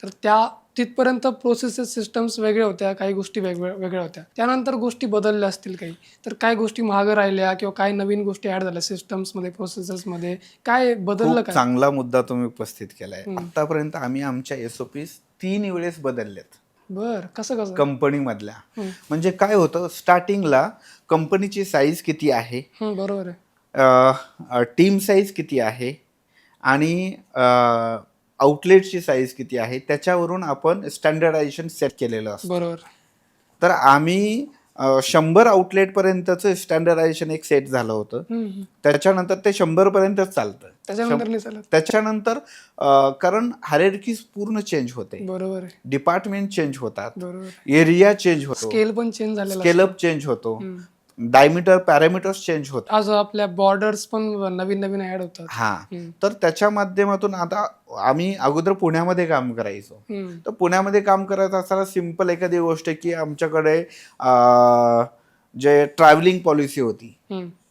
[SPEAKER 2] तर त्या तिथपर्यंत प्रोसेसेस सिस्टम्स वेगळ्या होत्या, काही गोष्टी वेगळ्या होत्या. त्यानंतर गोष्टी बदलल्या असतील काही, तर काय गोष्टी महाग राहिल्या किंवा काय नवीन गोष्टी ऍड झाल्या सिस्टम्समध्ये, प्रोसेसेसमध्ये काय बदललं?
[SPEAKER 1] खूप
[SPEAKER 2] काय
[SPEAKER 1] चांगला मुद्दा तुम्ही उपस्थित केलाय. आतापर्यंत आम्ही आमच्या SOPs 3 वेळेस बदलल्यात.
[SPEAKER 2] बर, कसं
[SPEAKER 1] कंपनीमधल्या. म्हणजे काय होतं, स्टार्टिंगला कंपनीची साईज किती आहे,
[SPEAKER 2] बरोबर आहे,
[SPEAKER 1] टीम साईज किती आहे आणि आउटलेटची साईज किती आहे त्याच्यावरून आपण स्टँडर्डायझेशन सेट केलेलं असतं.
[SPEAKER 2] बरोबर.
[SPEAKER 1] तर आम्ही 100 आउटलेट पर्यंतचं स्टँडर्डायझेशन एक सेट झालं होतं. त्याच्यानंतर ते 100 पर्यंतच चालतं. त्याच्यानंतर कारण हायरार्कीज पूर्ण चेंज होते,
[SPEAKER 2] बरोबर,
[SPEAKER 1] डिपार्टमेंट चेंज होतात,
[SPEAKER 2] बरोबर,
[SPEAKER 1] एरिया चेंज होतो,
[SPEAKER 2] स्केल पण चेंज झालेला,
[SPEAKER 1] स्केलअप चेंज होतो, डायमीटर पॅरामीटर्स चेंज होतात,
[SPEAKER 2] आज आपल्या बॉर्डर्स पण नवीन नवीन ऍड होतात.
[SPEAKER 1] तर त्याच्या माध्यमातून आता आम्ही अगोदर पुण्यामध्ये काम करायचो. तर पुण्यामध्ये काम करत असताना सिंपल एखादी गोष्ट की आमच्याकडे जे ट्रॅव्हलिंग पॉलिसी होती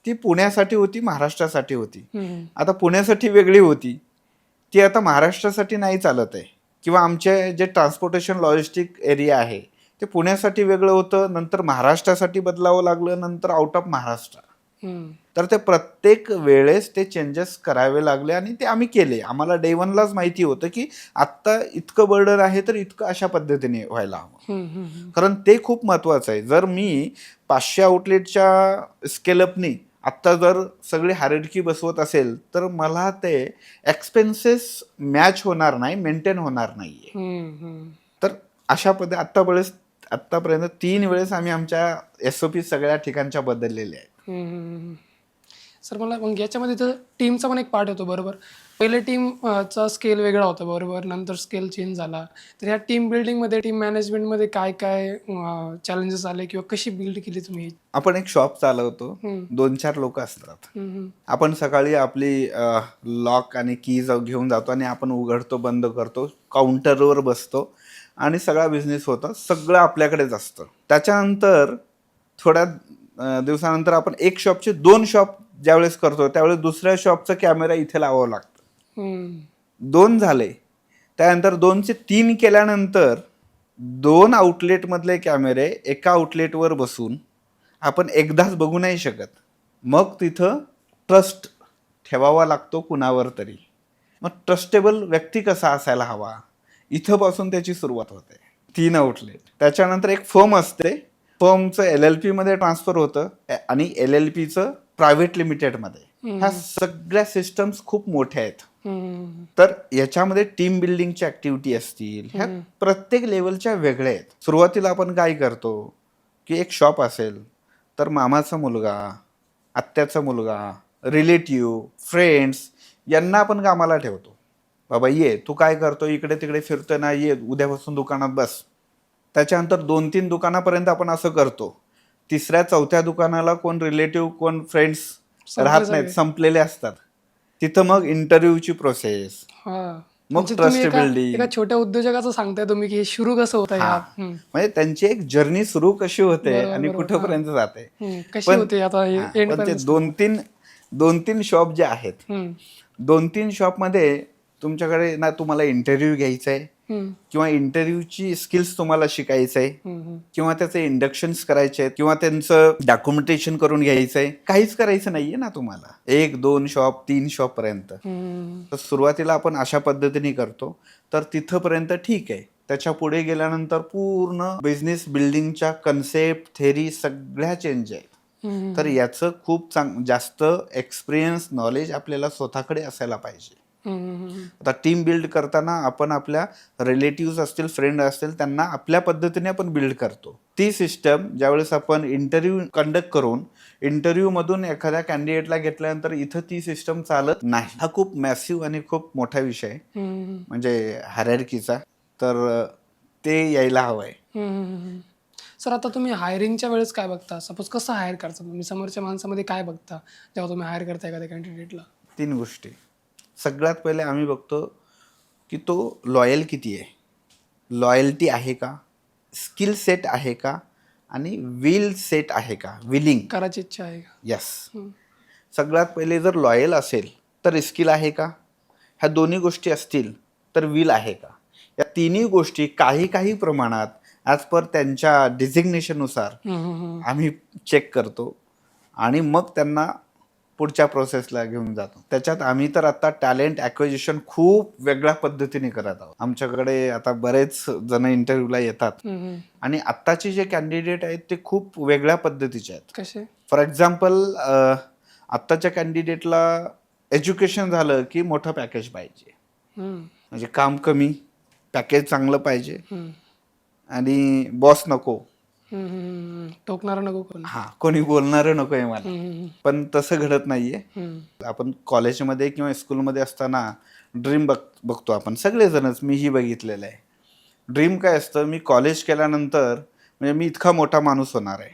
[SPEAKER 1] ती पुण्यासाठी होती, महाराष्ट्रासाठी होती. आता पुण्यासाठी वेगळी होती, ती आता महाराष्ट्रासाठी नाही चालत आहे. किंवा आमचे जे ट्रान्सपोर्टेशन लॉजिस्टिक एरिया आहे ते पुण्यासाठी वेगळं होतं, नंतर महाराष्ट्रासाठी बदलावं लागलं, नंतर आउट ऑफ महाराष्ट्र. तर ते प्रत्येक वेळेस ते चेंजेस करावे लागले आणि ते आम्ही केले. आम्हाला डे 1लाच माहिती होतं की आत्ता इतकं बर्डन आहे तर इतकं अशा पद्धतीने व्हायला हवं. कारण ते खूप महत्त्वाचं आहे. जर मी 500 आउटलेटच्या स्केलअपनी आत्ता जर सगळी हायरार्की बसवत असेल तर मला ते एक्सपेन्सेस मॅच होणार नाही, मेंटेन होणार नाहीये. तर अशा पद्धती आत्तापर्यंत 3 वेळेस आम्ही आमच्या SOP सगळ्या ठिकाणच्या बदललेल्या आहेत.
[SPEAKER 2] सर मला मग याच्यामध्ये तर टीमचा पण एक पार्ट होतो, बरोबर. पहिले टीमचा स्केल वेगळा होता, बरोबर, नंतर स्केल चेंज झाला. तर ह्या टीम बिल्डिंगमध्ये, टीम मॅनेजमेंटमध्ये काय काय चॅलेंजेस आले किंवा कशी बिल्ड केली तुम्ही?
[SPEAKER 1] आपण एक शॉप चालवतो, 2-4 लोक असतात. आपण सकाळी आपली लॉक आणि कीज घेऊन जातो आणि आपण उघडतो, बंद करतो, काउंटरवर बसतो आणि सगळा बिझनेस होता, सगळं आपल्याकडेच असतं. त्याच्यानंतर थोड्या दिवसानंतर आपण एक शॉपचे 2 शॉप ज्यावेळेस करतो त्यावेळेस दुसऱ्या शॉपचा कॅमेरा इथे लावावं लागतं. 2 झाले, त्यानंतर 2चे 3 केल्यानंतर 2 आउटलेटमधले कॅमेरे एका आउटलेटवर बसून आपण एकदाच बघू नाही शकत. मग तिथं ट्रस्ट ठेवावा लागतो कुणावर तरी. मग ट्रस्टेबल व्यक्ती कसा असायला हवा, इथंपासून त्याची सुरुवात होते. 3 आउटलेट, त्याच्यानंतर एक फर्म असते, फर्मचं LLP मध्ये ट्रान्सफर होतं आणि LLPचं प्रायव्हेट लिमिटेडमध्ये. ह्या सगळ्या सिस्टम्स खूप मोठ्या आहेत. तर याच्यामध्ये टीम बिल्डिंगची ऍक्टिव्हिटी असतील, ह्या प्रत्येक लेवलच्या वेगळ्या आहेत. सुरुवातीला आपण काय करतो की एक शॉप असेल तर मामाचा मुलगा, आत्याचा मुलगा, रिलेटिव्ह, फ्रेंड्स यांना आपण कामाला ठेवतो. बाबा ये, तू काय करतो, इकडे तिकडे फिरतोय ना, ये उद्यापासून दुकानात बस. त्याच्यानंतर 2-3 दुकानापर्यंत आपण असं करतो. 3ऱ्या-4थ्या दुकानाला कोण रिलेटिव्ह, कोण फ्रेंड्स राहत नाहीत, संपलेले असतात. तिथं मग इंटरव्ह्यूची प्रोसेस, मग ट्रस्ट बिल्डिंग.
[SPEAKER 2] एका छोट्या उद्योजकाचं सांगताय तुम्ही की हे सुरू कसं होतं,
[SPEAKER 1] म्हणजे त्यांची एक जर्नी सुरू कशी होते आणि कुठेपर्यंत जाते,
[SPEAKER 2] कशी होते आता
[SPEAKER 1] पण ते 2-3 शॉप जे आहेत, 2-3 शॉपमध्ये तुमच्याकडे ना तुम्हाला इंटरव्ह्यू घ्यायचा आहे, किंवा इंटरव्ह्यूची स्किल्स तुम्हाला शिकायचं आहे, किंवा त्याचे इंडक्शन्स करायचे आहेत, किंवा त्यांचं डॉक्युमेंटेशन करून घ्यायचं आहे. काहीच करायचं नाहीये ना तुम्हाला 1-2 शॉप 3 शॉप पर्यंत. तर सुरुवातीला आपण अशा पद्धतीने करतो, तर तिथंपर्यंत ठीक आहे. त्याच्या पुढे गेल्यानंतर पूर्ण बिझनेस बिल्डिंगच्या कन्सेप्ट, थेरी सगळ्या चेंज आहेत. तर याचं खूप जास्त एक्सपिरियन्स, नॉलेज आपल्याला स्वतःकडे असायला पाहिजे. आता टीम बिल्ड करताना आपण आपल्या रिलेटिव्ह असतील, फ्रेंड असतील, त्यांना आपल्या पद्धतीने आपण बिल्ड करतो. ती सिस्टम ज्यावेळेस आपण इंटरव्ह्यू कंडक्ट करून इंटरव्ह्यू मधून एखाद्या कॅन्डिडेटला घेतल्यानंतर इथं ती सिस्टम चालत नाही. हा खूप मॅसिव्ह आणि खूप मोठा विषय आहे, म्हणजे हायरार्कीचा. तर ते यायला हवंय.
[SPEAKER 2] सर, आता तुम्ही हायरिंगच्या वेळेस काय बघता? सपोज कसं हायर करता तुम्ही? समोरच्या माणसामध्ये काय बघता जेव्हा तुम्ही हायर करता एखाद्या कॅन्डिडेटला?
[SPEAKER 1] 3 गोष्टी. सगळ्यात पहिले आम्ही बघतो की तो लॉयल किती आहे, लॉयल्टी आहे का, स्किल सेट आहे का, आणि विल सेट आहे का, विलिंग
[SPEAKER 2] करायची इच्छा आहे का?
[SPEAKER 1] यस. सगळ्यात पहिले जर लॉयल असेल तर स्किल आहे का, ह्या दोन्ही गोष्टी असतील तर विल आहे का. या तिन्ही गोष्टी काही प्रमाणात ॲज पर त्यांच्या डिझिग्नेशननुसार आम्ही चेक करतो आणि मग त्यांना पुढच्या प्रोसेसला घेऊन जातो. त्याच्यात आम्ही तर आता टॅलेंट ॲक्विजिशन खूप वेगळ्या पद्धतीने करत आहोत. आमच्याकडे आता बरेच जण इंटरव्ह्यूला येतात आणि आत्ताचे जे कॅन्डिडेट आहेत ते खूप वेगळ्या पद्धतीचे आहेत.
[SPEAKER 2] कसे?
[SPEAKER 1] फॉर एक्झाम्पल, आत्ताच्या कॅन्डिडेटला एज्युकेशन झालं की मोठं पॅकेज पाहिजे, म्हणजे काम कमी, पॅकेज चांगलं पाहिजे, आणि बॉस नको,
[SPEAKER 2] टोकणारा नको कोण.
[SPEAKER 1] कोणी बोलणारं नको आहे मला. पण तसं घडत नाहीये. आपण कॉलेजमध्ये किंवा स्कूलमध्ये असताना ड्रीम बघतो आपण सगळेजणच, मीही बघितलेलं आहे. ड्रीम काय असतं, मी कॉलेज केल्यानंतर म्हणजे मी इतका मोठा माणूस होणार आहे,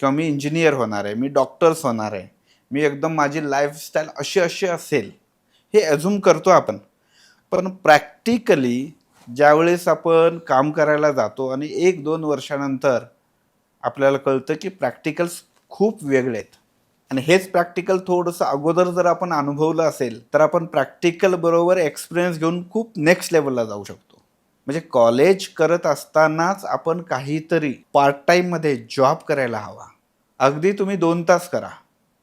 [SPEAKER 1] किंवा मी इंजिनियर होणार आहे, मी डॉक्टर्स होणार आहे, मी एकदम माझी लाईफस्टाईल अशी असेल, हे अझ्युम करतो आपण. पण प्रॅक्टिकली ज्यावेळेस आपण काम करायला जातो आणि 1-2 वर्षानंतर आपल्याला कळतं की प्रॅक्टिकल्स खूप वेगळे आहेत, आणि हेच प्रॅक्टिकल थोडंसं अगोदर जर आपण अनुभवलं असेल तर आपण प्रॅक्टिकल बरोबर एक्सपिरियन्स घेऊन खूप नेक्स्ट लेवलला जाऊ शकतो. म्हणजे कॉलेज करत असतानाच आपण काहीतरी पार्ट टाईममध्ये जॉब करायला हवा. अगदी तुम्ही 2 तास करा,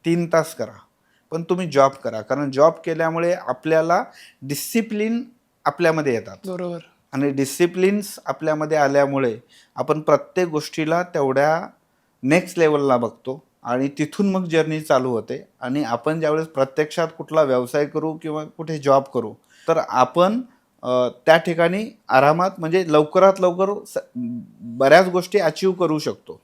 [SPEAKER 1] 3 तास करा, पण तुम्ही जॉब करा. कारण जॉब केल्यामुळे आपल्याला डिसिप्लिन आपल्यामध्ये येतात.
[SPEAKER 2] बरोबर.
[SPEAKER 1] आणि डिसिप्लिन्स आपल्यामध्ये आल्यामुळे आपण प्रत्येक गोष्टीला तेवढ्या नेक्स्ट लेवलला बघतो, आणि तिथून मग जर्नी चालू होते. आणि आपण ज्यावेळेस प्रत्यक्षात कुठला व्यवसाय करू किंवा कुठे जॉब करू तर आपण त्या ठिकाणी आरामात, म्हणजे लवकरात लवकर बऱ्याच गोष्टी अचीव करू शकतो.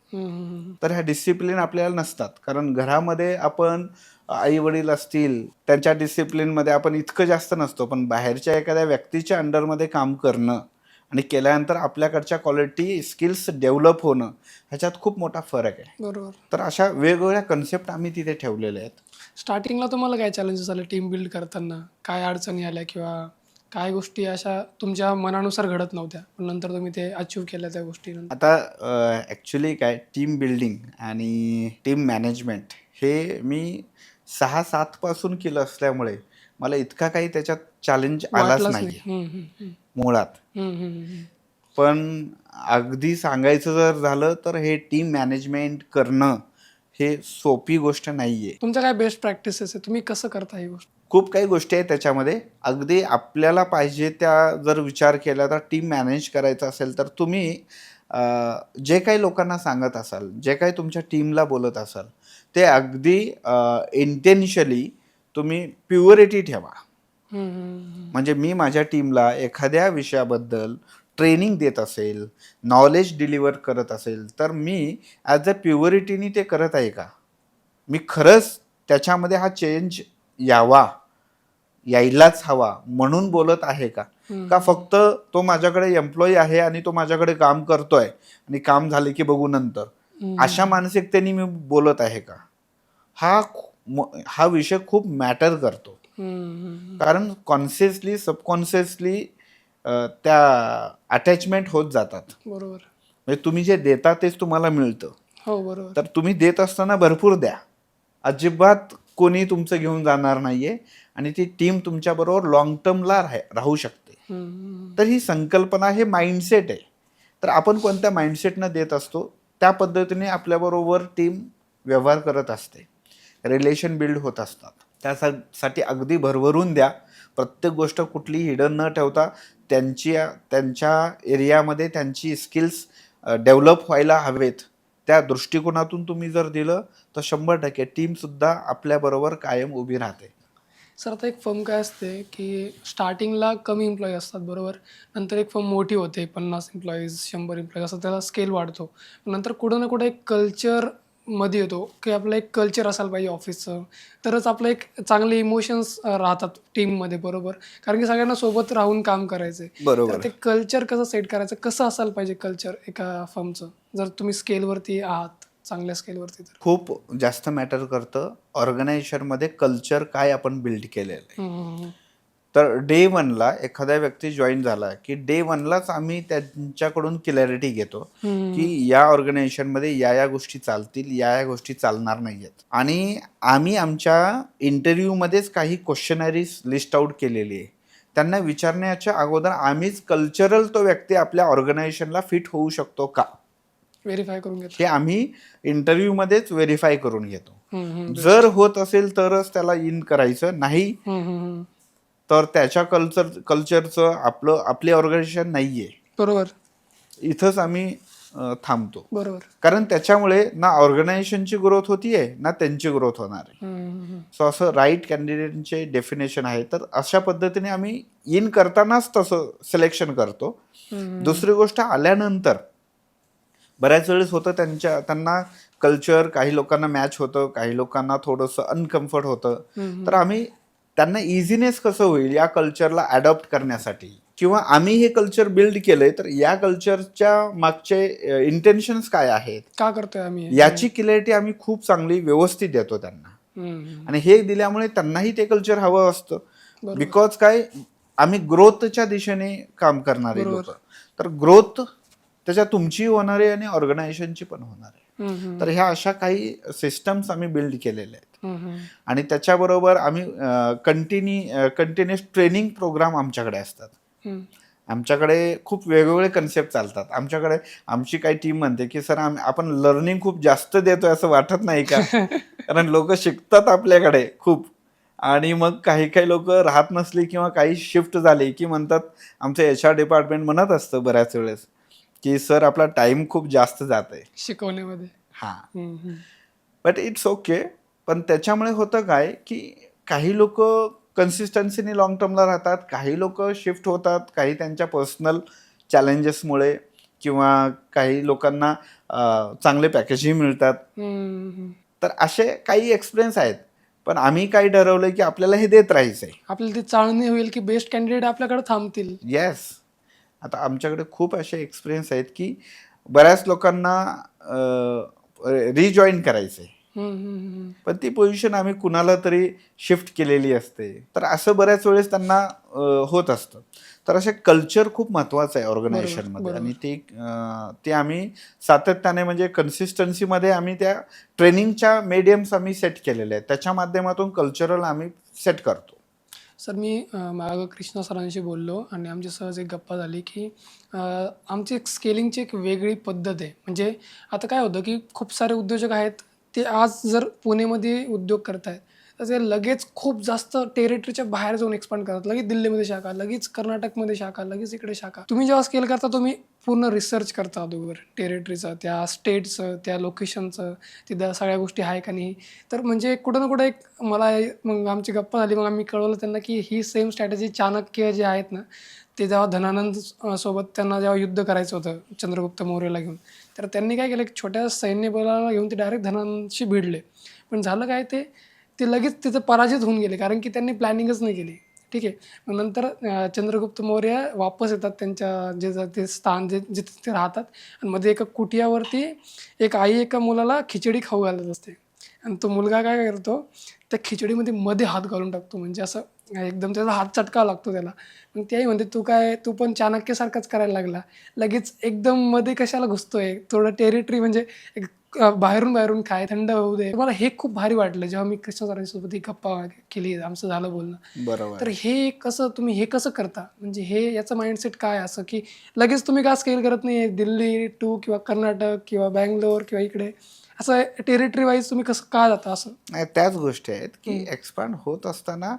[SPEAKER 1] तर ह्या डिसिप्लिन आपल्याला नसतात, कारण घरामध्ये आपण आई वडील असतील त्यांच्या डिसिप्लिनमध्ये आपण इतकं जास्त नसतो, पण बाहेरच्या एखाद्या व्यक्तीच्या अंडरमध्ये काम करणं आणि केल्यानंतर आपल्याकडच्या क्वालिटी स्किल्स डेव्हलप होणं, ह्याच्यात खूप मोठा फरक आहे.
[SPEAKER 2] बरोबर.
[SPEAKER 1] तर अशा वेगवेगळ्या कन्सेप्ट आम्ही तिथे ठेवलेले आहेत.
[SPEAKER 2] स्टार्टिंगला तुम्हाला काय चॅलेंजेस आले टीम बिल्ड करताना? काय अडचणी आल्या किंवा काय गोष्टी अशा तुमच्या मनानुसार घडत नव्हत्या, पण नंतर तुम्ही ते अचीव केल्या त्या गोष्टी?
[SPEAKER 1] आता ॲक्च्युली काय, टीम बिल्डिंग आणि टीम मॅनेजमेंट हे मी 6-7 पासून केलं असल्यामुळे मला इतका काही त्याच्यात चॅलेंज आलाच नाही मुळात. पण अगदी सांगायचं जर झालं तर हे टीम मॅनेजमेंट करणं हे सोपी गोष्ट नाही आहे.
[SPEAKER 2] तुमच्या काय बेस्ट प्रॅक्टिसेस आहे, तुम्ही कसं करता ही गोष्ट?
[SPEAKER 1] खूप काही गोष्टी आहेत त्याच्यामध्ये. अगदी आपल्याला पाहिजे त्या जर विचार केला तर टीम मॅनेज करायचं असेल तर तुम्ही जे काही लोकांना सांगत असाल, जे काही तुमच्या टीमला बोलत असाल, ते अगदी इंटेन्शली तुम्ही प्युरिटी ठेवा. म्हणजे मी माझ्या टीमला एखाद्या विषयाबद्दल ट्रेनिंग देत असेल, नॉलेज डिलिव्हर करत असेल, तर मी ॲज अ प्युरिटीनी ते करत आहे का? मी खरंच त्याच्यामध्ये हा चेंज यायलाच हवा म्हणून बोलत आहे का? का फक्त तो माझ्याकडे एम्प्लॉई आहे आणि तो माझ्याकडे काम करतोय आणि काम झाले की बघू नंतर, अशा मानसिकतेने मी बोलत आहे का? हा विषय खूप मॅटर करतो. कारण कॉन्शियसली सबकॉन्शियसली त्या अटॅचमेंट होत जातात.
[SPEAKER 2] बरोबर.
[SPEAKER 1] म्हणजे तुम्ही जे देता तेच तुम्हाला मिळतं.
[SPEAKER 2] हो, बरोबर.
[SPEAKER 1] तर तुम्ही देत असताना भरपूर द्या. अजिबात कोणी तुमचं घेऊन जाणार नाहीये आणि ती टीम तुमच्याबरोबर लॉंग टर्मला राहू शकते. तर ही संकल्पना, हे माइंडसेट आहे. तर आपण कोणत्या माइंडसेटनं देत असतो त्या पद्धतीने आपल्याबरोबर टीम व्यवहार करत असते, रिलेशन बिल्ड होत असतात. त्यासाठी अगदी भरभरून द्या. प्रत्येक गोष्ट कुठली हिडन न ठेवता त्यांच्या एरियामध्ये त्यांची स्किल्स डेव्हलप व्हायला हवेत, त्या दृष्टिकोनातून तुम्ही जर दिलं तर 100% टीमसुद्धा आपल्याबरोबर कायम उभी राहते.
[SPEAKER 2] सर, आता एक फर्म काय असते, की स्टार्टिंगला कमी एम्प्लॉई असतात, बरोबर. नंतर एक फर्म मोठी होते, 50 एम्प्लॉईज, 100 एम्प्लॉईज, असं त्याला स्केल वाढतो. नंतर कुठं ना कुठं एक कल्चरमध्ये येतो, की आपलं एक कल्चर असायला पाहिजे ऑफिसचं, तरच आपलं एक चांगले इमोशन्स राहतात टीममध्ये, बरोबर. कारण की सगळ्यांना सोबत राहून काम करायचं आहे. तर
[SPEAKER 1] बरोबर.
[SPEAKER 2] ते कल्चर कसं सेट करायचं, कसं असायला पाहिजे कल्चर एका फर्मचं, जर तुम्ही स्केलवरती आहात, चांगल्या स्केलवरती तर?
[SPEAKER 1] खूप जास्त मॅटर करतं ऑर्गनायझेशनमध्ये कल्चर काय आपण बिल्ड केलेलं आहे. तर डे वनला एखादा व्यक्ती जॉईन झाला की डे वनलाच आम्ही त्यांच्याकडून क्लॅरिटी घेतो की या ऑर्गनायझेशनमध्ये या गोष्टी चालतील, या गोष्टी चालणार नाही आहेत. आणि आम्ही आमच्या इंटरव्ह्यूमध्येच काही क्वेश्चनरीज लिस्ट आउट केलेली आहे. त्यांना विचारण्याच्या अगोदर आम्हीच कल्चरल तो व्यक्ती आपल्या ऑर्गनायझेशनला फिट होऊ शकतो का,
[SPEAKER 2] व्हेरीफाय करून घेतो.
[SPEAKER 1] हे आम्ही इंटरव्ह्यूमध्येच व्हेरीफाय करून घेतो. जर होत असेल तरच त्याला इन करायचं, नाही तर त्याच्या कल्चरचं आपले ऑर्गनायझेशन नाहीये,
[SPEAKER 2] बरोबर.
[SPEAKER 1] इथंच आम्ही थांबतो.
[SPEAKER 2] बरोबर.
[SPEAKER 1] कारण त्याच्यामुळे ना ऑर्गनायझेशनची ग्रोथ होतीये ना त्यांची ग्रोथ होणार आहे. सो असं राईट कॅन्डिडेटचे डेफिनेशन आहे. तर अशा पद्धतीने आम्ही इन करतानाच तसं सिलेक्शन करतो. दुसरी गोष्ट, आल्यानंतर बऱ्याच वेळेस होतं त्यांना कल्चर काही लोकांना मॅच होतं, काही लोकांना थोडंसं अनकम्फर्ट होतं. तर आम्ही त्यांना इझिनेस कसं होईल या कल्चरला अडॉप्ट करण्यासाठी, किंवा आम्ही हे कल्चर बिल्ड केलंय तर या कल्चरच्या मागचे इंटेन्शन्स काय आहेत,
[SPEAKER 2] का करतोय आम्ही हे?
[SPEAKER 1] याची क्लॅरिटी आम्ही खूप चांगली व्यवस्थित देतो त्यांना. आणि हे दिल्यामुळे त्यांनाही ते कल्चर हवं असतं. बिकॉज काय, आम्ही ग्रोथच्या दिशेने काम करणारे लोक, तर ग्रोथ त्याच्या तुमची होणार आहे आणि ऑर्गनायझेशनची पण होणार आहे. तर ह्या अशा काही सिस्टम्स आम्ही बिल्ड केलेल्या आहेत. आणि त्याच्याबरोबर आम्ही कंटिन्युअस ट्रेनिंग प्रोग्राम आमच्याकडे असतात. आमच्याकडे खूप वेगवेगळे कन्सेप्ट चालतात. आमच्याकडे आमची काही टीम म्हणते की सर आपण लर्निंग खूप जास्त देतोय असं वाटत नाही का? कारण लोक शिकतात आपल्याकडे खूप, आणि मग काही लोक राहत नसली किंवा काही शिफ्ट झाली की म्हणतात, आमचं HR डिपार्टमेंट म्हणत असतं बऱ्याच वेळेस की सर आपला टाइम खूप जास्त जात आहे
[SPEAKER 2] शिकवण्यामध्ये.
[SPEAKER 1] हां, बट इट्स ओके. पण त्याच्यामुळे होतं काय की काही लोक कन्सिस्टन्सीने लॉंग टर्मला राहतात, काही लोक शिफ्ट होतात, काही त्यांच्या पर्सनल चॅलेंजेसमुळे, किंवा काही लोकांना चांगले पॅकेजही मिळतात. तर असे काही एक्सपिरियन्स आहेत. पण आम्ही काय ठरवलंय की आपल्याला हे देत राहायचंय.
[SPEAKER 2] आपल्याला ती चाळणी होईल की बेस्ट कॅन्डिडेट आपल्याकडे थांबतील.
[SPEAKER 1] येस. आता आमच्याकडे खूप असे एक्सपिरियन्स आहेत की बऱ्याच लोकांना रिजॉईन करायचंय, पण ती पोझिशन आम्ही कुणाला तरी शिफ्ट केलेली असते. तर असं बऱ्याच वेळेस त्यांना होत असतं. तर असे कल्चर खूप महत्त्वाचं आहे ऑर्गनायझेशनमध्ये. आणि ते आम्ही सातत्याने, म्हणजे कन्सिस्टन्सीमध्ये आम्ही त्या ट्रेनिंगच्या मीडियम्स आम्ही सेट केलेले आहेत. त्याच्या माध्यमातून कल्चरल आम्ही सेट करतो.
[SPEAKER 2] सर, मी मागं कृष्णा सरांशी बोललो आणि आमची सहज एक गप्पा झाली की आमची एक स्केलिंगची एक वेगळी पद्धत आहे. म्हणजे आता काय होतं की खूप सारे उद्योजक आहेत, ते आज जर पुणेमध्ये उद्योग करतायत तर ते लगेच खूप जास्त टेरिटरीच्या बाहेर जाऊन एक्सपांड करतात. लगेच दिल्लीमध्ये शाखा, लगेच कर्नाटकमध्ये शाखा, लगेच इकडे शाखा. तुम्ही जेव्हा स्केल करता तुम्ही पूर्ण रिसर्च करता अगोदर टेरिटरीचा, त्या स्टेटचं, त्या लोकेशनचं, तिथं सगळ्या गोष्टी आहे का नाही. तर म्हणजे कुठं ना कुठं एक मला मग आमची गप्पा झाली, मग आम्ही कळवलं त्यांना की ही सेम स्ट्रॅटेजी चाणक्य जे आहेत ना, ते जेव्हा धनानंद सोबत त्यांना जेव्हा युद्ध करायचं होतं चंद्रगुप्त मौर्याला घेऊन, तर त्यांनी काय केलं, एक छोट्या सैन्यबलाला घेऊन ते डायरेक्ट धनानंदशी भिडले. पण झालं काय, ते ते लगेच तिथं पराजित होऊन गेले, कारण की त्यांनी प्लॅनिंगच नाही केली. ठीक आहे. मग नंतर चंद्रगुप्त मौर्य वापस येतात त्यांच्या ते स्थान जिथे ते राहतात, आणि मध्ये एका कुटियावरती एक आई एका मुलाला खिचडी खाऊ घालत असते, आणि तो मुलगा काय करतो, त्या खिचडीमध्ये मध्ये हात घालून टाकतो, म्हणजे असं एकदम त्याचा हात चटका लागतो त्याला. मग त्याही म्हणते, तू पण चाणक्यसारखाच करायला लागला, लगेच एकदम मध्ये कशाला घुसतोय, थोडं टेरिटरी म्हणजे एक बाहेरून बाहेरून खाय, थंड होऊ दे. मला हे खूप भारी वाटलं जेव्हा मी कृष्ण सरांसोबत ही गप्पा केली, आमचं झालं बोलणं.
[SPEAKER 3] बरोबर.
[SPEAKER 2] तर तुम्ही हे कसं करता, म्हणजे याचं माइंडसेट काय असं, की लगेच तुम्ही का स्केल करत नाही दिल्ली टू किंवा कर्नाटक किंवा बँगलोर किंवा इकडे, असं टेरिटरी वाईज तुम्ही कसं का जाता असं?
[SPEAKER 1] नाही, त्याच गोष्टी आहेत की एक्सपांड होत असताना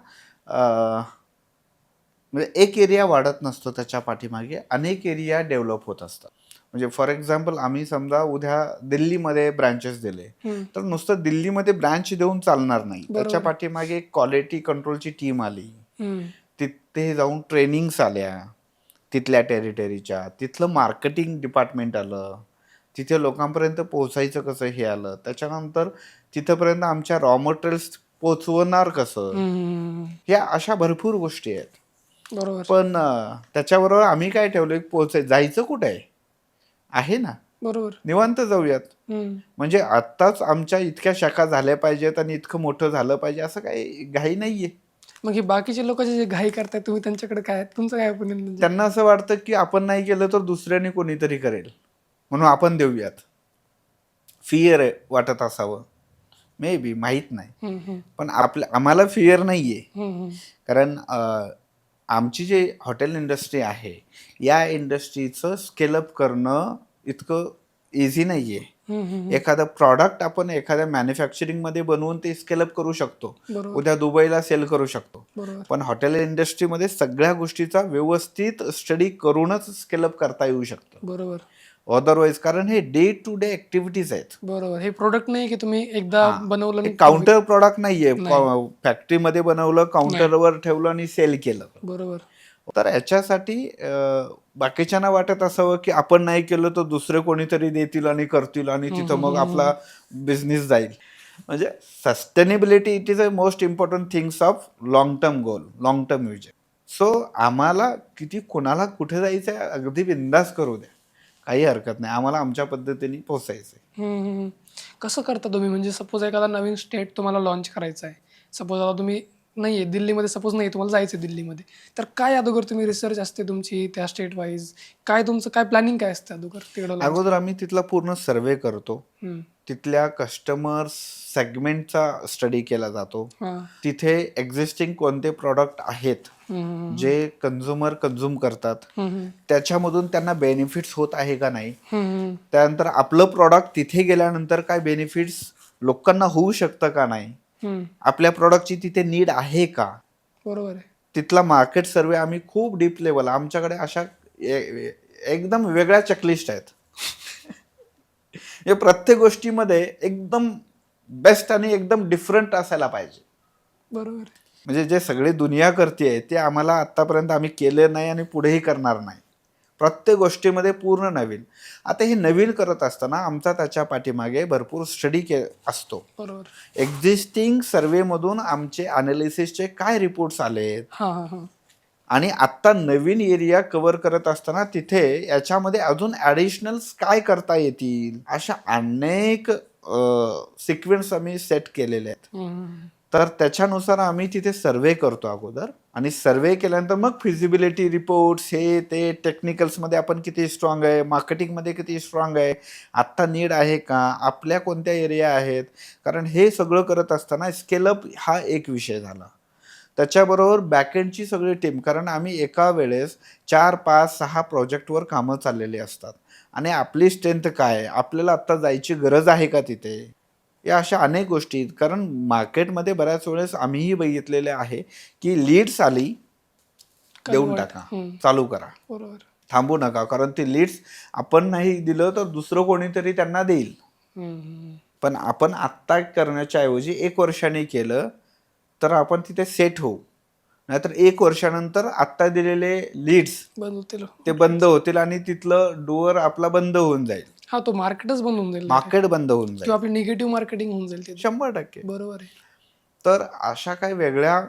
[SPEAKER 1] म्हणजे एक एरिया वाढत नसतो, त्याच्या पाठीमागे अनेक एरिया डेव्हलप होत असतात. म्हणजे फॉर एक्झाम्पल आम्ही समजा उद्या दिल्लीमध्ये ब्रँचेस दिले, तर नुसतं दिल्लीमध्ये ब्रँच देऊन चालणार नाही. त्याच्या पाठीमागे एक क्वालिटी कंट्रोलची टीम आली, तिथे जाऊन ट्रेनिंग्स आल्या तिथल्या टेरिटरीच्या, तिथलं मार्केटिंग डिपार्टमेंट आलं, तिथे लोकांपर्यंत पोहोचायचं कसं हे आलं, त्याच्यानंतर तिथंपर्यंत आमच्या रॉ मटेरियल्स पोचवणार कसं, ह्या अशा भरपूर गोष्टी आहेत.
[SPEAKER 2] बरोबर.
[SPEAKER 1] पण त्याच्याबरोबर आम्ही काय ठेवलं, जायचं कुठे आहे ना,
[SPEAKER 2] बरोबर.
[SPEAKER 1] निवांत जाऊयात. म्हणजे आत्ताच आमच्या इतक्या शाखा झाल्या पाहिजेत आणि इतकं मोठं झालं पाहिजे असं काही घाई नाहीये.
[SPEAKER 2] मग हे बाकीचे लोक जे घाई करतात, तुम्ही त्यांच्याकडे काय, तुमचं काय ओपिनियन? म्हणजे
[SPEAKER 1] त्यांना असं वाटतं की आपण नाही केलं तर दुसऱ्याने कोणीतरी करेल, म्हणून आपण देऊयात. फिअर वाटत असावं, मे बी, माहीत नाही. पण आम्हाला फिअर नाहीये, कारण आमची जे हॉटेल इंडस्ट्री आहे, या इंडस्ट्रीचं स्केलअप करणं इतकं इझी नाहीये. एखादं प्रॉडक्ट आपण एखाद्या मॅन्युफॅक्चरिंगमध्ये बनवून ते स्केलअप करू शकतो, उद्या दुबईला सेल करू शकतो. पण हॉटेल इंडस्ट्रीमध्ये सगळ्या गोष्टीचा व्यवस्थित स्टडी करूनच स्केलअप करता येऊ शकतं.
[SPEAKER 2] बरोबर.
[SPEAKER 1] अदरवाईज, कारण हे डे टू डे ऍक्टिव्हिटीज आहेत.
[SPEAKER 2] बरोबर. हे प्रोडक्ट नाही की तुम्ही एकदा बनवलं आणि
[SPEAKER 1] काउंटर प्रॉडक्ट नाहीये, फॅक्टरीमध्ये बनवलं, काउंटरवर ठेवलं आणि सेल केलं.
[SPEAKER 2] बरोबर.
[SPEAKER 1] तर याच्यासाठी बाकीच्यांना वाटत असावं की आपण नाही केलं तर दुसरे कोणीतरी देतील आणि करतील आणि तिथं मग आपला बिझनेस जाईल. म्हणजे sustainability it is a most important things of long term goal, long term vision. So आम्हाला किती कोणाला कुठे जायचं आहे अगदी बिंदास करू द्या, काही हरकत नाही, आम्हाला आमच्या पद्धतीने पोहोचायचंय.
[SPEAKER 2] कसं करता तुम्ही, म्हणजे सपोज एखादा नवीन स्टेट तुम्हाला लॉन्च करायचा आहे, सपोज आता तुम्ही नाहीये दिल्लीमध्ये, सपोज नाही तुम्हाला जायचं दिल्लीमध्ये, तर काय अगोदर तुम्ही रिसर्च असते तुमची त्या स्टेट वाईज, काय तुमचं काय प्लॅनिंग काय असतं अगोदर तिकडं?
[SPEAKER 1] अगोदर आम्ही तिथला पूर्ण सर्वे करतो, तिथल्या कस्टमर सेगमेंटचा स्टडी केला जातो, तिथे एक्झिस्टिंग कोणते प्रॉडक्ट आहेत जे कंझ्युमर कंझ्युम करतात, त्याच्यामधून त्यांना बेनिफिट्स होत आहे का नाही, त्यानंतर आपलं प्रॉडक्ट तिथे गेल्यानंतर काय बेनिफिट्स लोकांना होऊ शकतं का नाही, आपल्या प्रॉडक्टची तिथे नीड आहे का.
[SPEAKER 2] बरोबर आहे.
[SPEAKER 1] तिथला मार्केट सर्वे आम्ही खूप डीप लेवल, आमच्याकडे अशा एकदम वेगळ्या चेकलिस्ट आहेत. हे प्रत्येक गोष्टीमध्ये एकदम बेस्ट आणि एकदम डिफरंट असायला पाहिजे.
[SPEAKER 2] बरोबर.
[SPEAKER 1] म्हणजे जे सगळे दुनिया करते ते आम्हाला आतापर्यंत आम्ही केलं नाही आणि पुढेही करणार नाही. प्रत्येक गोष्टीमध्ये पूर्ण नवीन. आता हे नवीन करत असताना आमचा त्याच्या पाठीमागे भरपूर स्टडी असतो.
[SPEAKER 2] बरोबर.
[SPEAKER 1] एक्झिस्टिंग सर्वेमधून आमचे अनालिसिसचे काय रिपोर्ट्स आलेत, आणि आत्ता नवीन एरिया कव्हर करत असताना तिथे याच्यामध्ये अजून ॲडिशनल्स काय करता येतील, अशा अनेक सिक्वेन्स आम्ही सेट केलेले आहेत. तर त्याच्यानुसार आम्ही तिथे सर्वे करतो अगोदर, आणि सर्वे केल्यानंतर मग फिजिबिलिटी रिपोर्ट्स, हे ते टेक्निकल्समध्ये आपण किती स्ट्रॉंग आहे, मार्केटिंगमध्ये किती स्ट्रॉंग आहे, आत्ता नीड आहे का, आपल्या कोणत्या एरिया आहेत. कारण हे सगळं करत असताना स्केलअप हा एक विषय झाला, त्याच्याबरोबर बॅकएंडची सगळी टीम, कारण आम्ही एका वेळेस 4, 5, 6 प्रोजेक्टवर कामं चाललेली असतात, आणि आपली स्ट्रेंथ काय आहे, आपल्याला आत्ता जायची गरज आहे का तिथे, या अशा अनेक गोष्टी आहेत. कारण मार्केटमध्ये बऱ्याच वेळेस आम्हीही बघितलेले आहे की लीड्स आली, देऊन
[SPEAKER 2] कन्वर्ट.
[SPEAKER 1] टाका, चालू करा,
[SPEAKER 2] बरोबर.
[SPEAKER 1] थांबू नका. कारण ती लीड्स आपण नाही दिलं तर दुसरं कोणीतरी त्यांना देईल. पण आपण आत्ता करण्याच्या ऐवजी 1 वर्षाने केलं तर आपण तिथे सेट होऊ. नाहीतर 1 वर्षानंतर आत्ता दिलेले लीड्स
[SPEAKER 2] बंद होतील.
[SPEAKER 1] ते बंद होतील आणि तिथलं डोअर आपला बंद होऊन जाईल,
[SPEAKER 2] हा, तो मार्केटच बंद होऊन जाईल
[SPEAKER 1] मार्केट बंद होऊन
[SPEAKER 2] किंवा
[SPEAKER 1] जाईल
[SPEAKER 2] आपली निगेटिव्ह मार्केटिंग होऊन जाईल तिथे.
[SPEAKER 1] 100%.
[SPEAKER 2] बरोबर आहे.
[SPEAKER 1] तर अशा काही वेगळ्या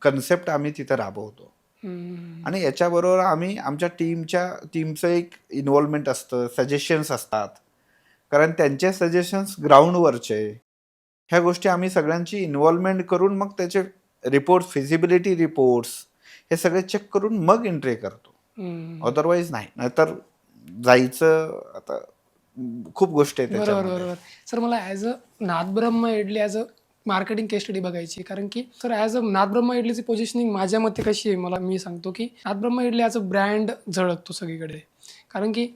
[SPEAKER 1] कन्सेप्ट आम्ही तिथं राबवतो. आणि याच्याबरोबर आम्ही आमच्या टीमचं एक इन्व्हॉल्वमेंट असतं, सजेशन्स असतात. कारण त्यांचे सजेशन्स ग्राउंडवरचे, ह्या गोष्टी आम्ही सगळ्यांची इन्व्हॉल्वमेंट करून मग त्याचे रिपोर्ट्स, फिजिबिलिटी रिपोर्ट्स हे सगळे चेक करून मग एंट्री करतो. अदरवाईज नाही. नाहीतर जायचं आता खूप गोष्टी आहेत
[SPEAKER 2] बरोबर
[SPEAKER 1] त्याच्यामध्ये.
[SPEAKER 2] बरोबर. सर, मला as a Nadbrahma Idli as a marketing case study बघायची, कारण की सर ॲज अ नादब्रह्म इडलीची पोझिशनिंग माझ्या मते कशी आहे, मी सांगतो की Nadbrahma Idli as a brand झळकतो सगळीकडे. कारण की